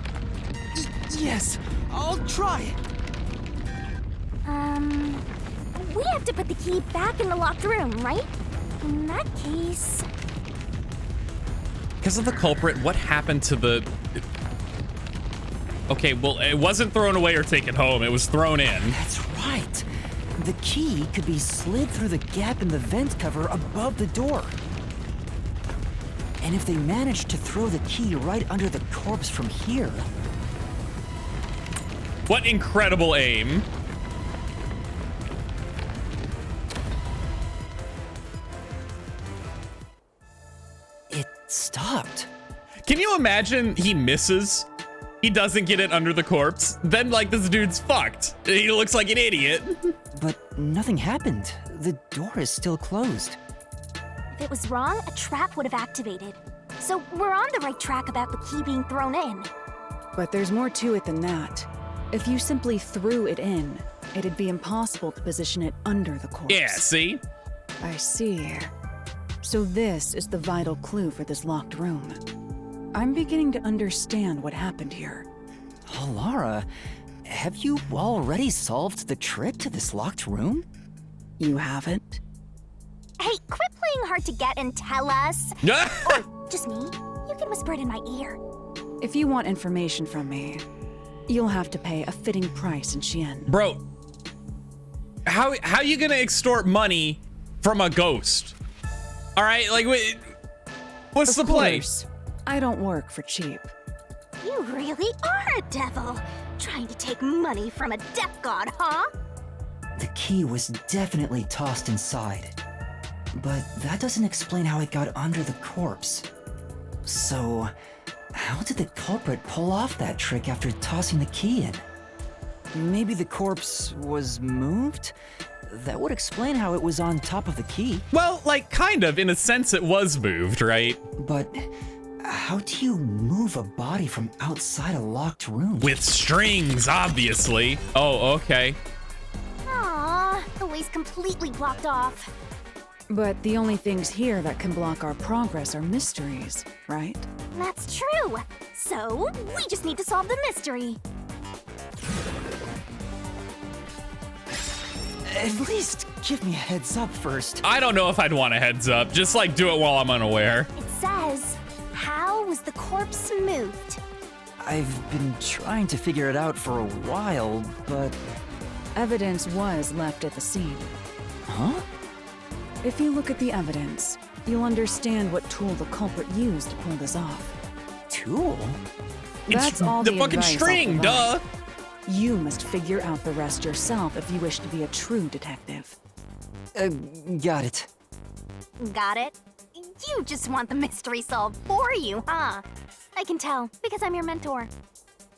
Yes, I'll try. We have to put the key back in the locked room, right? In that case... Because of the culprit, what happened to the... Okay, well, it wasn't thrown away or taken home. It was thrown in. That's right. The key could be slid through the gap in the vent cover above the door. And if they managed to throw the key right under the corpse from here... What incredible aim. It stopped. Can you imagine he misses? He doesn't get it under the corpse. Then, like, this dude's fucked. He looks like an idiot. But nothing happened. The door is still closed. If it was wrong, a trap would have activated. So we're on the right track about the key being thrown in. But there's more to it than that. If you simply threw it in, it'd be impossible to position it under the corpse. Yeah, see? I see. So this is the vital clue for this locked room. I'm beginning to understand what happened here. Lara, have you already solved the trick to this locked room? You haven't? Hey, quit playing hard to get and tell us. Or just me. You can whisper it in my ear. If you want information from me, you'll have to pay a fitting price in Xian. Bro, how you gonna extort money from a ghost? All right, like, What's the Of play? course, I don't work for cheap. You really are a devil. Trying to take money from a death god, huh? The key was definitely tossed inside. But that doesn't explain how it got under the corpse. So, how did the culprit pull off that trick after tossing the key in? Maybe the corpse was moved? That would explain how it was on top of the key. Well, like, kind of. In a sense, it was moved, right? But how do you move a body from outside a locked room? With strings, obviously. Oh, okay. Aww, the way's completely blocked off. But the only things here that can block our progress are mysteries, right? That's true. So, we just need to solve the mystery. At least give me a heads up first. I don't know if I'd want a heads up. Just, like, do it while I'm unaware. It says, how was the corpse moved? I've been trying to figure it out for a while, but... Evidence was left at the scene. Huh? If you look at the evidence, you'll understand what tool the culprit used to pull this off. Tool? That's all the the fucking advice I'll string, duh. provide. You must figure out the rest yourself if you wish to be a true detective. Got it. Got it? You just want the mystery solved for you, huh? I can tell, because I'm your mentor.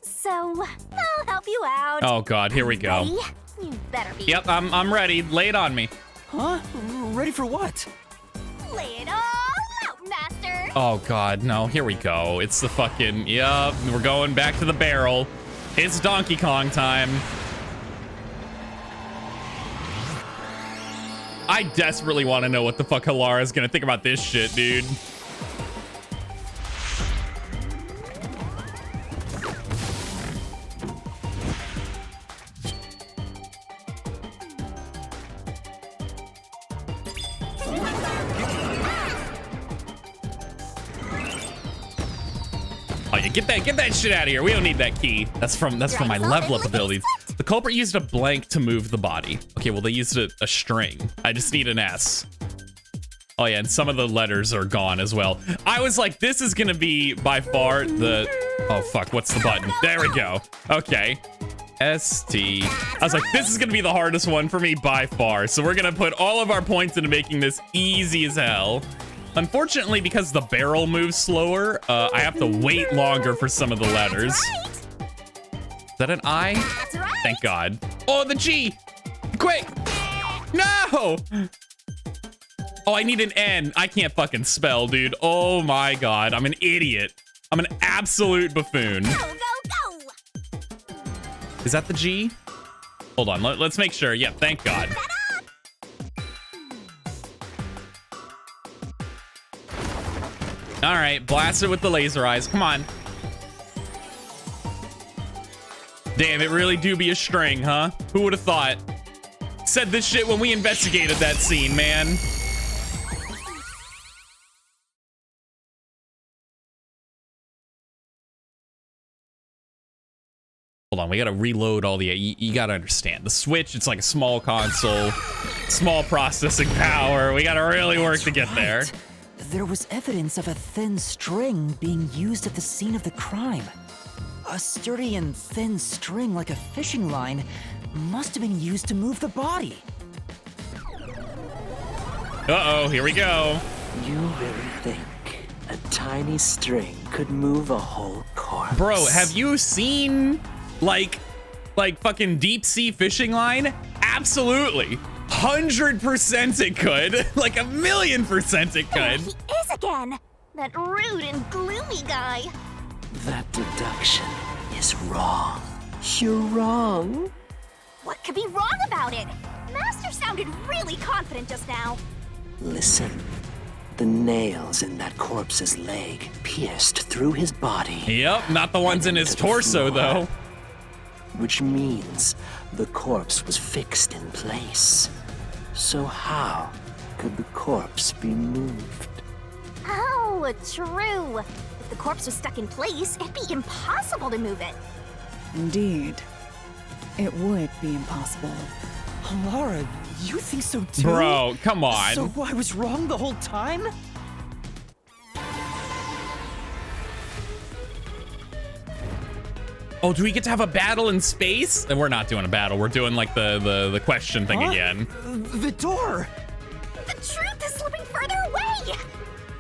So, I'll help you out. Oh, God, here we go. Ready? You better be. Yep, I'm ready. Lay it on me. Huh? Ready for what? Lay it all out, Master. Oh, God, no. Here we go. It's the fucking... Yup, we're going back to the barrel. It's Donkey Kong time. I desperately want to know what the fuck Halara's gonna think about this shit, dude. Oh yeah, get that shit out of here. We don't need that key. That's from my level up abilities. The culprit used a blank to move the body. Okay, well they used a string. I just need an S. Oh yeah, and some of the letters are gone as well. I was like, this is gonna be by far the... Oh fuck, what's the button? There we go. Okay. ST. I was like, this is gonna be the hardest one for me by far. So we're gonna put all of our points into making this easy as hell. Unfortunately, because the barrel moves slower, I have to wait longer for some of the letters. Is that an I? That's right. Thank God. Oh, the G! Quick! No! Oh, I need an N. I can't fucking spell, dude. Oh my God, I'm an idiot. I'm an absolute buffoon. Go, go, go. Is that the G? Hold on, let's make sure. Yeah, thank God. All right, blast it with the laser eyes. Come on. Damn, it really do be a string, huh? Who would have thought? Said this shit when we investigated that scene, man. Hold on, we gotta reload all the... You gotta understand. The Switch, it's like a small console, small processing power. We gotta really work to get there. There was evidence of a thin string being used at the scene of the crime. A sturdy and thin string like a fishing line must have been used to move the body. Uh-oh, here we go. You really think a tiny string could move a whole corpse? Bro, have you seen like fucking deep sea fishing line? Absolutely. 100% it could. Like 1,000,000% it There could. he is again. That rude and gloomy guy. That deduction is wrong. You're wrong. What could be wrong about it? Master sounded really confident just now. Listen. The nails in that corpse's leg pierced through his body. Yep, not the ones in his to the torso floor. though. Which means the corpse was fixed in place. So how could the corpse be moved? Oh, true. If the corpse was stuck in place, it'd be impossible to move it. Indeed. It would be impossible. Laura, you think so too? Bro, come on. So I was wrong the whole time? Oh, do we get to have a battle in space? And we're not doing a battle. We're doing like the question thing again. The door! The truth is slipping further away!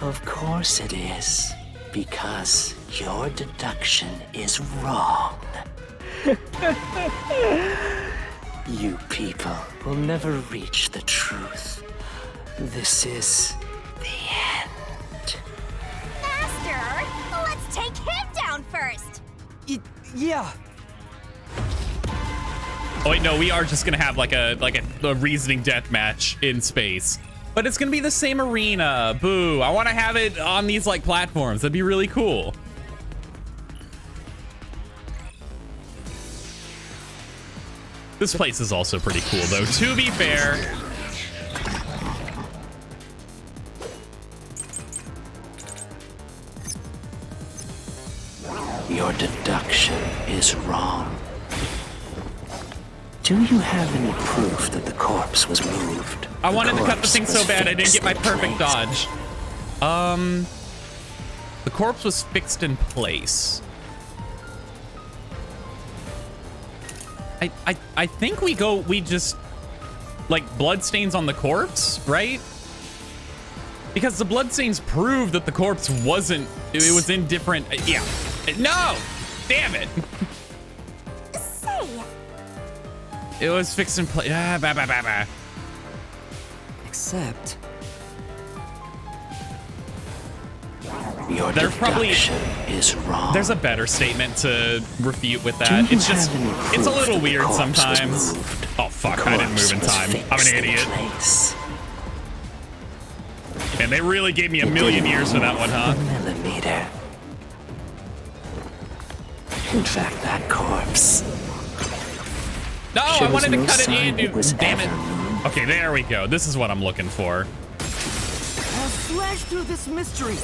Of course it is. Because your deduction is wrong. You people will never reach the truth. This is the end. Master, let's take him down first! Yeah. Oh wait, no, we are just gonna have like a reasoning death match in space. But it's gonna be the same arena. Boo. I wanna have it on these like platforms. That'd be really cool. This place is also pretty cool though, to be fair. Your deduction is wrong. Do you have any proof that the corpse was moved? I wanted to cut the thing so bad I didn't get my perfect dodge. The corpse was fixed in place. I think we just like bloodstains on the corpse, right? Because the bloodstains prove that the corpse wasn't, it was in different, yeah. No! Damn it! Say! It was fixed in place. Except... Your There's probably is wrong. there's a better statement to refute with that. It's just it's a little weird sometimes. Oh fuck, I didn't move in time. I'm an idiot. And they really gave me a million years for that one, huh? Millimeter. In fact, that corpse. No, I wanted to no cut it sign in, dude. was Damn it. ever Okay, there we go. This is what I'm looking for. I'll slash through this mystery.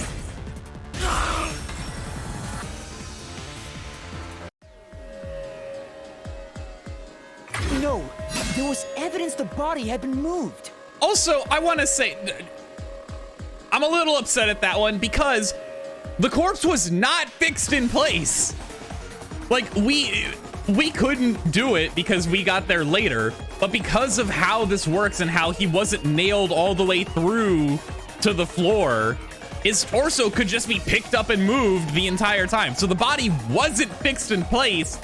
No, there was evidence the body had been moved. Also, I want to say, I'm a little upset at that one because the corpse was not fixed in place. Like, we couldn't do it because we got there later, but because of how this works and how he wasn't nailed all the way through to the floor, his torso could just be picked up and moved the entire time. So the body wasn't fixed in place.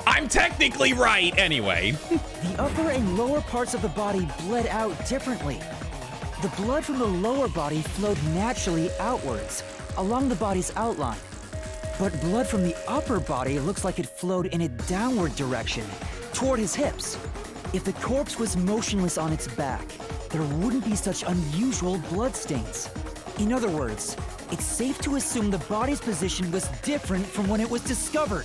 I'm technically right anyway. The upper and lower parts of the body bled out differently. The blood from the lower body flowed naturally outwards, along the body's outline. But blood from the upper body looks like it flowed in a downward direction, toward his hips. If the corpse was motionless on its back, there wouldn't be such unusual bloodstains. In other words, it's safe to assume the body's position was different from when it was discovered.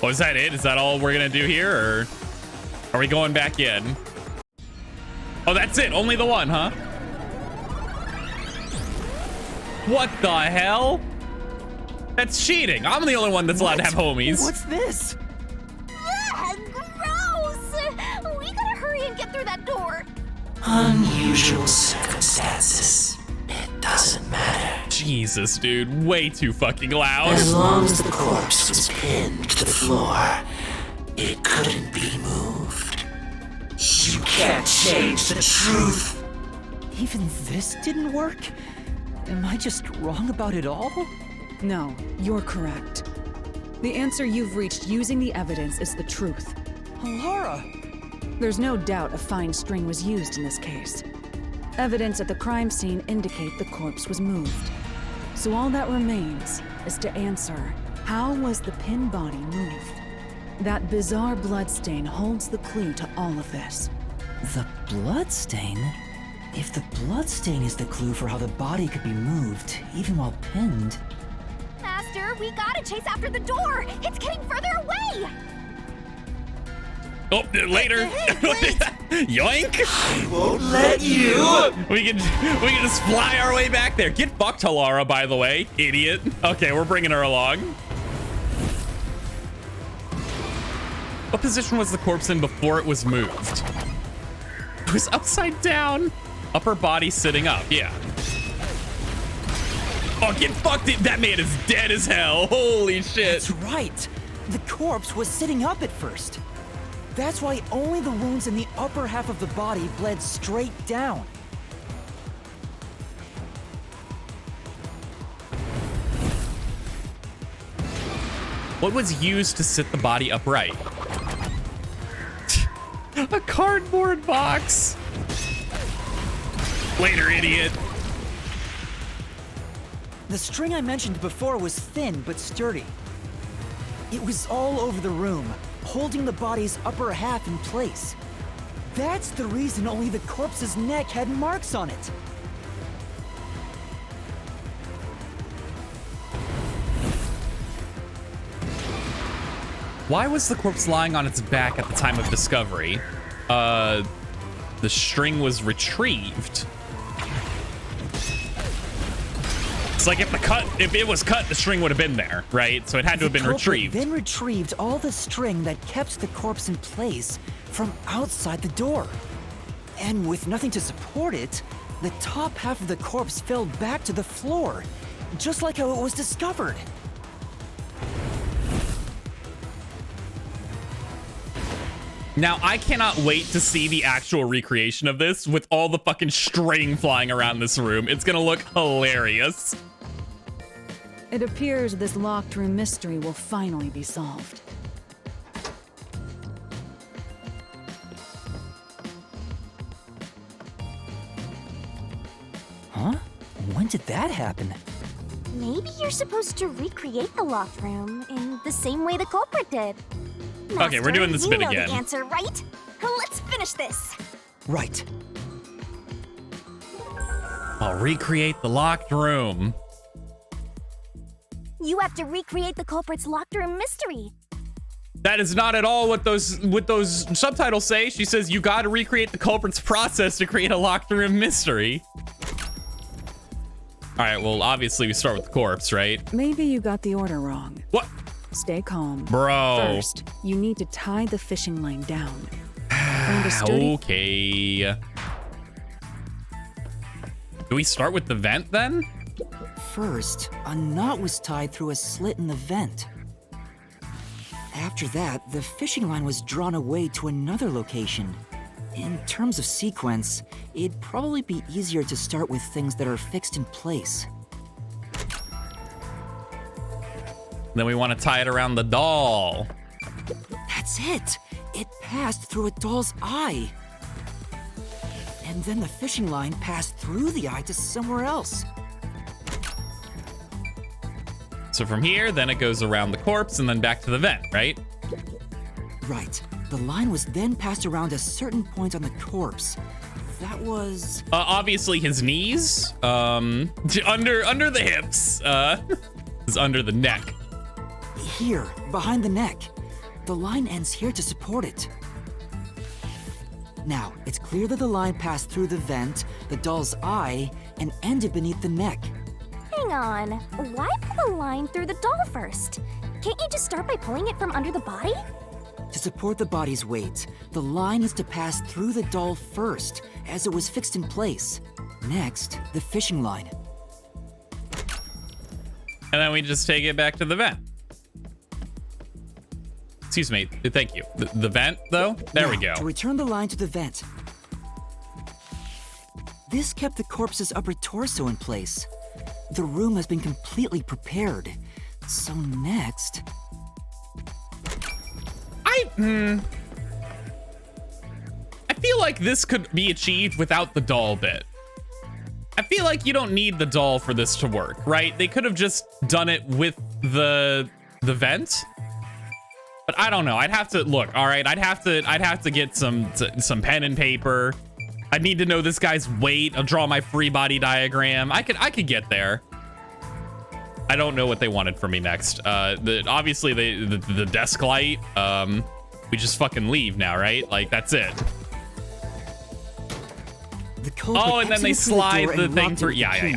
Oh, is that it? Is that all we're gonna do here, or are we going back in? Oh, that's it. Only the one, huh? What the hell? That's cheating. I'm the only one that's allowed to have homies. What's this? Ugh, gross! We gotta hurry and get through that door. unusual circumstances. It doesn't matter. Jesus, dude. Way too fucking loud. As long as the corpse was pinned to the floor, it couldn't be moved. You can't change the truth. Even this didn't work? Am I just wrong about it all? No, you're correct. The answer you've reached using the evidence is the truth. Laura! There's no doubt a fine string was used in this case. Evidence at the crime scene indicate the corpse was moved. So all that remains is to answer, how was the pinned body moved? That bizarre bloodstain holds the clue to all of this. The bloodstain? If the bloodstain is the clue for how the body could be moved, even while pinned... Master, we gotta chase after the door! It's getting further away! Oh, later. Yoink! I won't let you. We can just fly our way back there. Get fucked, Halara, by the way, idiot. Okay, we're bringing her along. What position was the corpse in before it was moved? was upside down. Upper body sitting up, yeah. Oh, get fucked. That man is dead as hell. Holy shit. That's right. The corpse was sitting up at first. That's why only the wounds in the upper half of the body bled straight down. What was used to sit the body upright? A cardboard box. Later, idiot. The string I mentioned before was thin but sturdy. It was all over the room, holding the body's upper half in place. That's the reason only the corpse's neck had marks on it. Why was the corpse lying on its back at the time of discovery? The string was retrieved. It's like if it was cut, the string would have been there, right? So it had to have been retrieved. Then retrieved all the string that kept the corpse in place from outside the door. And with nothing to support it, the top half of the corpse fell back to the floor, just like how it was discovered. Now, I cannot wait to see the actual recreation of this with all the fucking string flying around this room. It's gonna look hilarious. It appears this locked room mystery will finally be solved. Huh? When did that happen? Maybe you're supposed to recreate the locked room in the same way the culprit did. Okay, we're doing this bit you know again. The answer, right? Let's finish this. Right. I'll recreate the locked room. You have to recreate the culprit's locked room mystery. That is not at all what those subtitles say. She says you got to recreate the culprit's process to create a locked room mystery. All right, well, obviously we start with the corpse, right? Maybe you got the order wrong. What? Stay calm. Bro. First, you need to tie the fishing line down. Find a sturdy Okay. Do we start with the vent then? First, a knot was tied through a slit in the vent. After that, the fishing line was drawn away to another location. In terms of sequence, it'd probably be easier to start with things that are fixed in place. Then we want to tie it around the doll. That's it! It passed through a doll's eye. And then the fishing line passed through the eye to somewhere else. So from here, then it goes around the corpse and then back to the vent, right? Right. The line was then passed around a certain point on the corpse. That was... Obviously his knees, under the hips, is under the neck. Here, behind the neck. The line ends here to support it. Now, it's clear that the line passed through the vent, the doll's eye, and ended beneath the neck. Hang on. Why pull the line through the doll first? Can't you just start by pulling it from under the body? To support the body's weight, the line needs to pass through the doll first, as it was fixed in place. Next, the fishing line. And then we just take it back to the vent. Excuse me, thank you. The vent, though? There we go. To return the line to the vent. This kept the corpse's upper torso in place. The room has been completely prepared. So next... I feel like this could be achieved without the doll bit. I feel like you don't need the doll for this to work, right? They could have just done it with the vent. But I don't know. I'd have to look. All right, I'd have to get some pen and paper. I'd need to know this guy's weight. I'll draw my free body diagram. I could get there. I don't know what they wanted from me next. Obviously the desk light. We just fucking leave now, right? Like that's it. The culprit oh, and then they exited slide door the and thing locked it through. with the Yeah. key.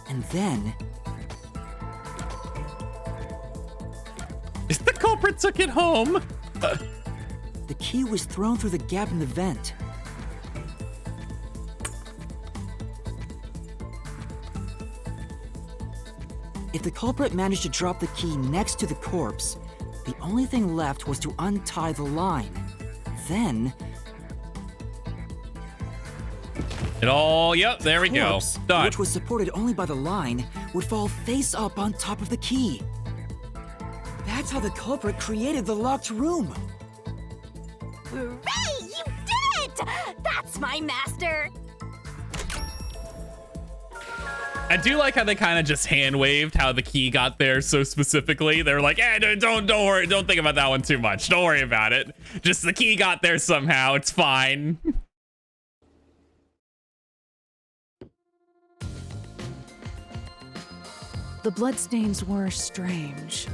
And then The culprit took it home. the key was thrown through the gap in the vent. If the culprit managed to drop the key next to the corpse, the only thing left was to untie the line. Then, Yep, there we go. corpse, Done. which was supported only by the line, would fall face up on top of the key. That's how the culprit created the locked room. Hooray! You did it! That's my master! I do like how they kind of just hand waved how the key got there so specifically. They're like, don't worry, don't think about that one too much. Don't worry about it. Just the key got there somehow. It's fine. The bloodstains were strange.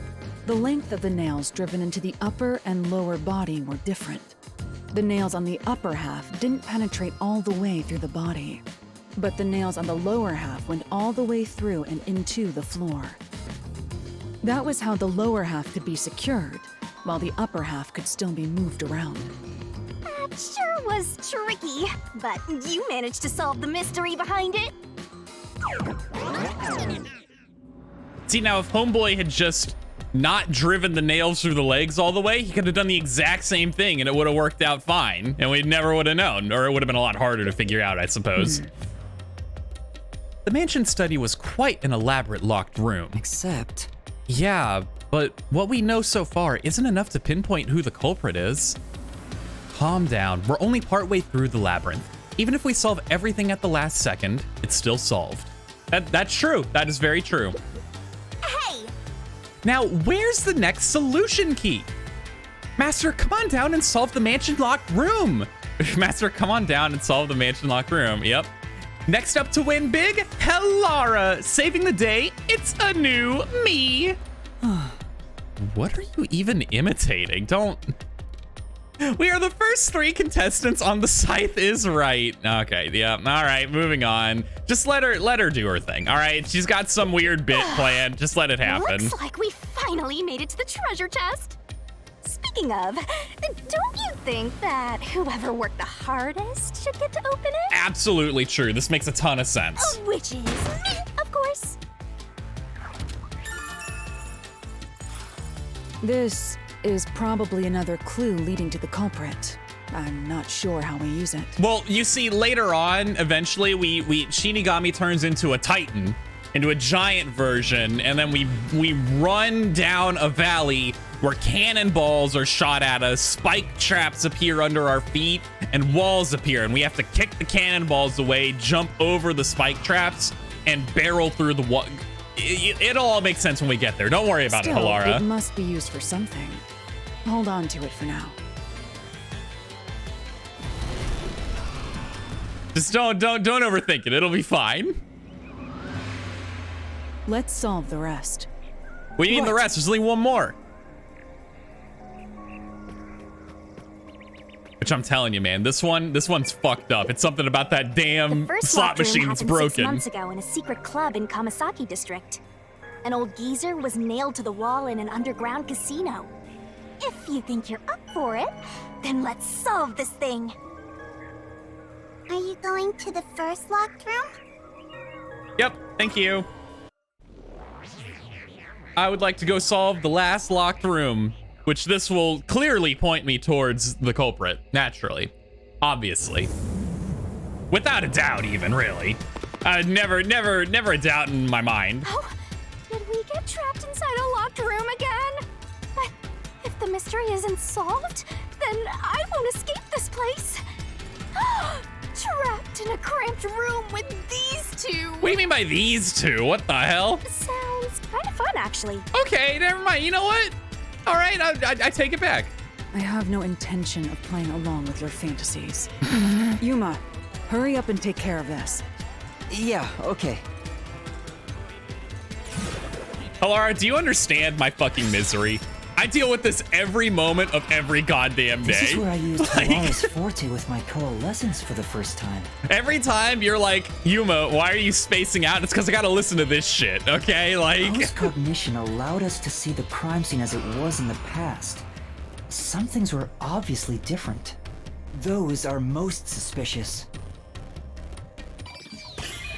The length of the nails driven into the upper and lower body were different. The nails on the upper half didn't penetrate all the way through the body, but the nails on the lower half went all the way through and into the floor. That was how the lower half could be secured, while the upper half could still be moved around. That sure was tricky, but you managed to solve the mystery behind it. See, now if Homeboy had just not driven the nails through the legs all the way, he could have done the exact same thing and it would have worked out fine, and we never would have known, or it would have been a lot harder to figure out, I suppose. The mansion study was quite an elaborate locked room. Except, Yeah, but what we know so far isn't enough to pinpoint who the culprit is. Calm down, we're only partway through the labyrinth. Even if we solve everything at the last second, it's still solved. That's true, that is very true. Hey! Now, where's the next solution key? Master, come on down and solve the mansion locked room. Master, come on down and solve the mansion locked room. Yep. Next up to win big, Hellara. Saving the day, it's a new me. What are you even imitating? Don't. We are the first 3 contestants on The Scythe is Right. Okay, yeah, all right, moving on. Just let her do her thing, all right? She's got some weird bit planned. Just let it happen. Looks like we finally made it to the treasure chest. Speaking of, don't you think that whoever worked the hardest should get to open it? Absolutely true. This makes a ton of sense. Which is me, of course. This is probably another clue leading to the culprit. I'm not sure how we use it. Well, you see, later on, eventually, Shinigami turns into a Titan, into a giant version, and then we run down a valley where cannonballs are shot at us, spike traps appear under our feet, and walls appear, and we have to kick the cannonballs away, jump over the spike traps, and barrel through the wall. It'll all make sense when we get there. Don't worry about Still, it, Hellara. it must be used for something. Hold on to it for now. Just don't overthink it. It'll be fine. Let's solve the rest. We need the rest. There's only one more. Which I'm telling you, man, this one's fucked up. It's something about that damn The first slot locked room machine that's happened 6 broken. months ago in a secret club in Kamasaki district. An old geezer was nailed to the wall in an underground casino. If you think you're up for it, then let's solve this thing. Are you going to the first locked room? Yep, thank you. I would like to go solve the last locked room, which this will clearly point me towards the culprit, naturally. Obviously. Without a doubt, even, really. Never a doubt in my mind. Oh, did we get trapped inside a locked room again? But if the mystery isn't solved, then I won't escape this place. Trapped in a cramped room with these two. What do you mean by these two? What the hell? Sounds kind of fun, actually. Okay, never mind. You know what? All right, I take it back. I have no intention of playing along with your fantasies. Yuma, hurry up and take care of this. yeah, okay. Hellara, do you understand my fucking misery? I deal with this every moment of every goddamn day. This is where I used Like- Helara's Forte with my coalescence for the first time. Every time you're like, Yuma, why are you spacing out? It's because I gotta listen to this shit, okay? Like, Post-cognition allowed us to see the crime scene as it was in the past. Some things were obviously different. Those are most suspicious.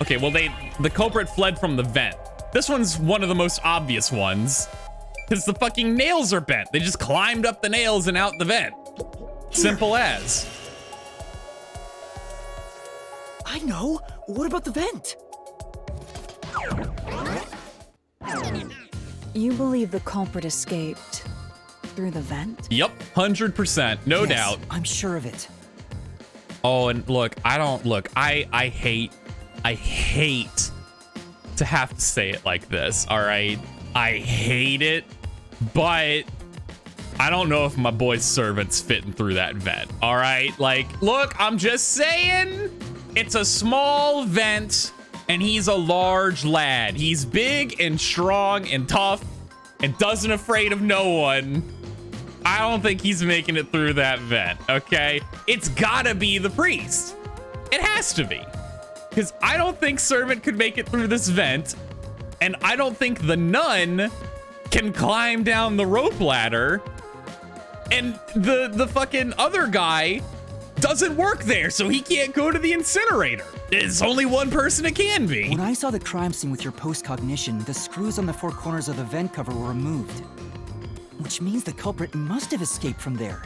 okay, well, the culprit fled from the vent. This one's one of the most obvious ones. Because the fucking nails are bent. They just climbed up the nails and out the vent. Simple as. I know. What about the vent? You believe the culprit escaped through the vent? Yep, 100%, no Yes, doubt. I'm sure of it. Oh, and look, I hate to have to say it like this, all right? I hate it, but I don't know if my boy's servant's fitting through that vent, all right? Like, look, I'm just saying, it's a small vent, and he's a large lad. He's big and strong and tough and doesn't afraid of no one. I don't think he's making it through that vent, okay? It's gotta be the priest. It has to be. Because I don't think servant could make it through this vent, and I don't think the nun can climb down the rope ladder, and the fucking other guy doesn't work there, so he can't go to the incinerator. There's only one person it can be. When I saw the crime scene with your post-cognition, the screws on the four corners of the vent cover were removed. Which means the culprit must have escaped from there.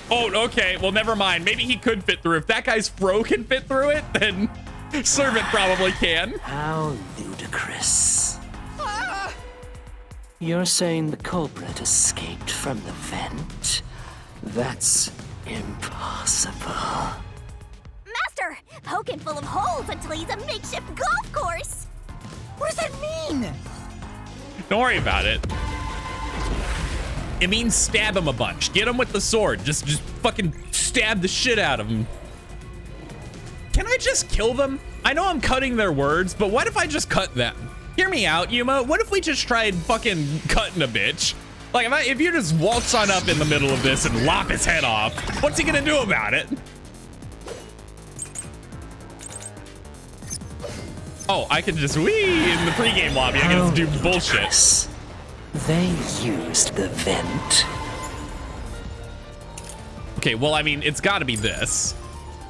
Oh, okay, well, never mind. Maybe he could fit through. If that guy's bro can fit through it, then servant probably can. How ludicrous. You're saying the culprit escaped from the vent? That's impossible. Master, poking full of holes until he's a makeshift golf course. What does that mean? Don't worry about it. It means stab him a bunch. Get him with the sword. Just fucking stab the shit out of him. Can I just kill them? I know I'm cutting their words, but what if I just cut them? Hear me out, Yuma. What if we just tried fucking cutting a bitch? Like, if you just waltz on up in the middle of this and lop his head off, what's he gonna do about it? Oh, I can just wee in the pregame lobby. I can just do bullshit. They used the vent. Okay, well, I mean, it's got to be this,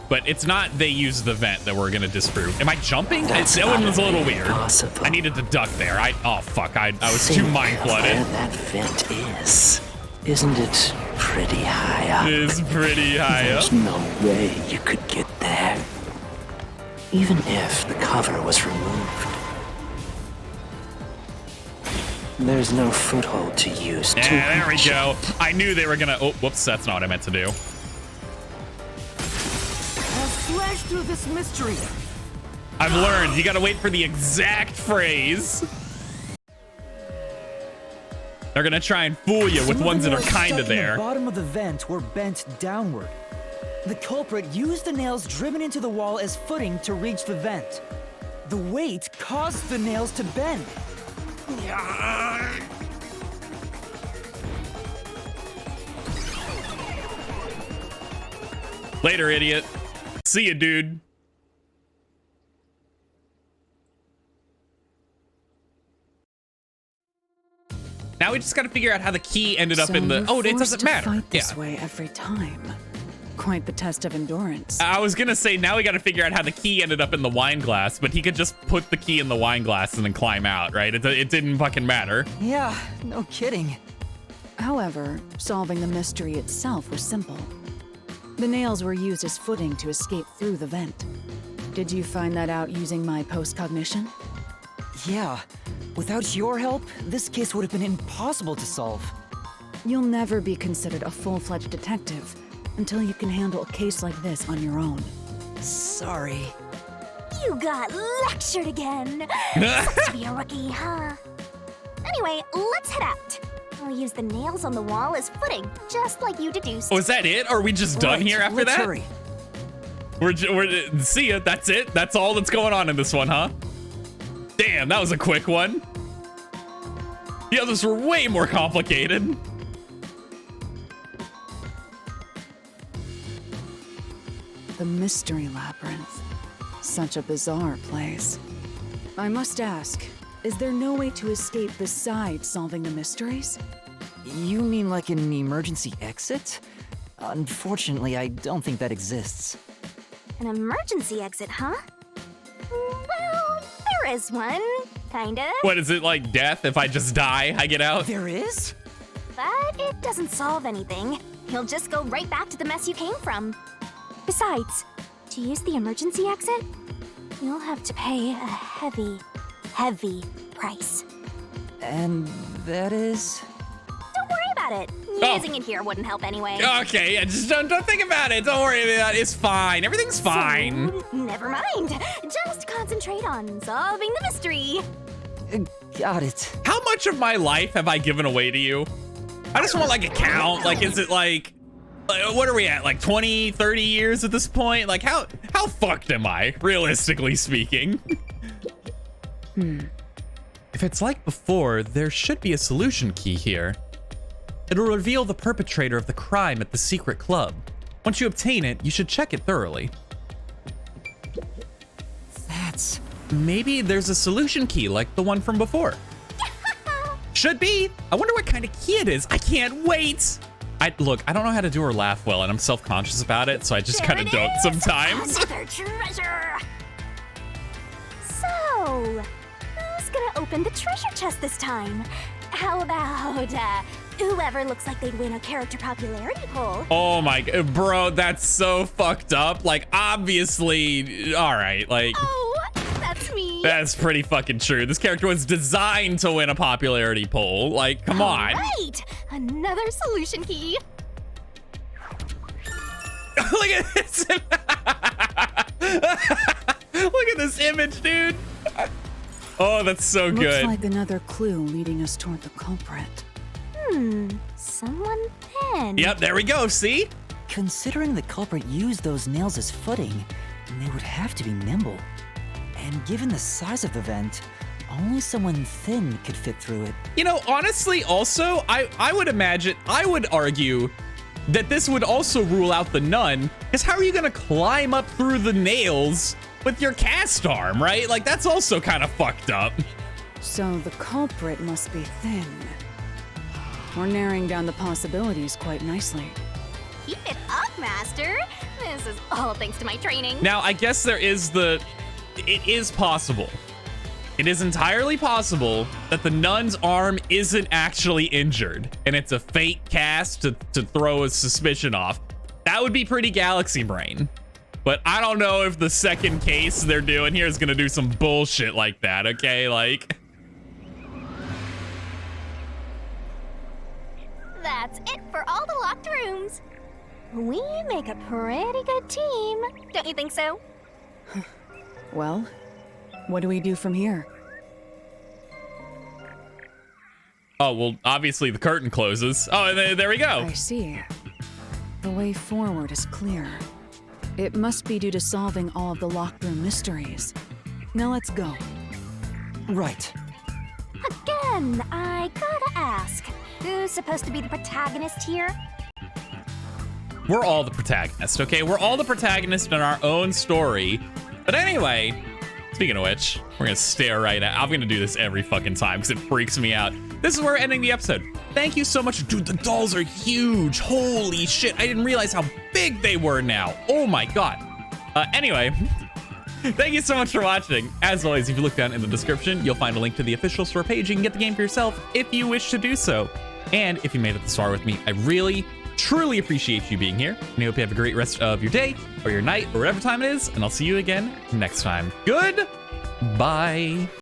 but it's not they use the vent that we're gonna disprove. Am I jumping? That one was a little weird. Possible. I needed to duck there. Oh fuck, I was Think too mind of where flooded. that vent is. Isn't it pretty high up? It's pretty high up. There's no way you could get there. Even if the cover was removed. There's no foothold to use to Yeah, there we reach go. it. I knew they were gonna. Oh, whoops, that's not what I meant to do. I'll slash through this mystery. I've learned you gotta wait for the exact phrase. They're gonna try and fool you with Some of ones the that are nails kind stuck of in there. The bottom of the vent were bent downward. The culprit used the nails driven into the wall as footing to reach the vent. The weight caused the nails to bend. Later, idiot. See ya, dude. Now we just gotta figure out how the key ended up in the. you're Oh, it forced doesn't to matter. Fight this Yeah. way every time. Quite the test of endurance. I was gonna say now we gotta figure out how the key ended up in the wine glass, but he could just put the key in the wine glass and then climb out, right? It didn't fucking matter. Yeah, no kidding. However, solving the mystery itself was simple. The nails were used as footing to escape through the vent. Did you find that out using my post-cognition? Yeah, without your help, this case would have been impossible to solve. You'll never be considered a full-fledged detective until you can handle a case like this on your own. Sorry. You got lectured again. Sucks to be a rookie, huh? Anyway, let's head out. We'll use the nails on the wall as footing, just like you deduced. Oh, is that it? Are we just done Right, here after let's that? Hurry. We're see ya. That's it. That's all that's going on in this one, huh? Damn, that was a quick one. The others were way more complicated. The Mystery Labyrinth. Such a bizarre place. I must ask, is there no way to escape besides solving the mysteries? You mean like an emergency exit? Unfortunately, I don't think that exists. An emergency exit, huh? Well, There is one, kinda. What is it, like death? If I just die, I get out? There is? But it doesn't solve anything. You'll just go right back to the mess you came from. Besides, to use the emergency exit, you'll have to pay a heavy, heavy price. And that is? Don't worry about it. Using it here wouldn't help anyway. Okay, yeah, just don't think about it. Don't worry about it. It's fine. Everything's fine. So, never mind. Just concentrate on solving the mystery. Got it. How much of my life have I given away to you? I just want like a count. Like, is it like what are we at? Like 20, 30 years at this point? Like how fucked am I, realistically speaking? If it's like before, there should be a solution key here. It'll reveal the perpetrator of the crime at the secret club. Once you obtain it, you should check it thoroughly. That's... Maybe there's a solution key like the one from before. Should be. I wonder what kind of key it is. I can't wait. Look, I don't know how to do her laugh well, and I'm self-conscious about it, so I just kind of don't sometimes. Another treasure. So, who's gonna open the treasure chest this time? How about whoever looks like they'd win a character popularity poll? Oh my god, bro, that's so fucked up. Like, obviously, all right, like. Oh, that's me. That's pretty fucking true. This character was designed to win a popularity poll. Like, come on. Right, another solution key. Look at this. Look at this image, dude. Oh, that's so Looks good. like another clue leading us toward the culprit. Someone thin. Yep, there we go. See? Considering the culprit used those nails as footing, they would have to be nimble. And given the size of the vent, only someone thin could fit through it. You know, honestly, also, I would argue that this would also rule out the nun, because how are you gonna climb up through the nails with your cast arm, right? Like, that's also kind of fucked up. So the culprit must be thin. We're narrowing down the possibilities quite nicely. Keep it up, Master. This is all thanks to my training. Now, I guess it is possible. It is entirely possible that the nun's arm isn't actually injured, and it's a fake cast to throw a suspicion off. That would be pretty galaxy brain. But I don't know if the second case they're doing here is gonna do some bullshit like that, okay? Like... That's it for all the locked rooms. We make a pretty good team. Don't you think so? Well, what do we do from here? Oh, well, obviously the curtain closes. Oh, and there we go. I see. The way forward is clear. It must be due to solving all of the locked room mysteries. Now let's go. Right. Again, I gotta ask, who's supposed to be the protagonist here? We're all the protagonist, okay? We're all the protagonist in our own story. But anyway, speaking of which, we're gonna stare right at... I'm gonna do this every fucking time because it freaks me out. This is where we're ending the episode. Thank you so much. Dude, the dolls are huge. Holy shit. I didn't realize how big they were now. Oh my god. Anyway, thank you so much for watching. As always, if you look down in the description, you'll find a link to the official store page. You can get the game for yourself if you wish to do so. And if you made it this far with me, I really, truly appreciate you being here. And I hope you have a great rest of your day or your night or whatever time it is. And I'll see you again next time. Goodbye.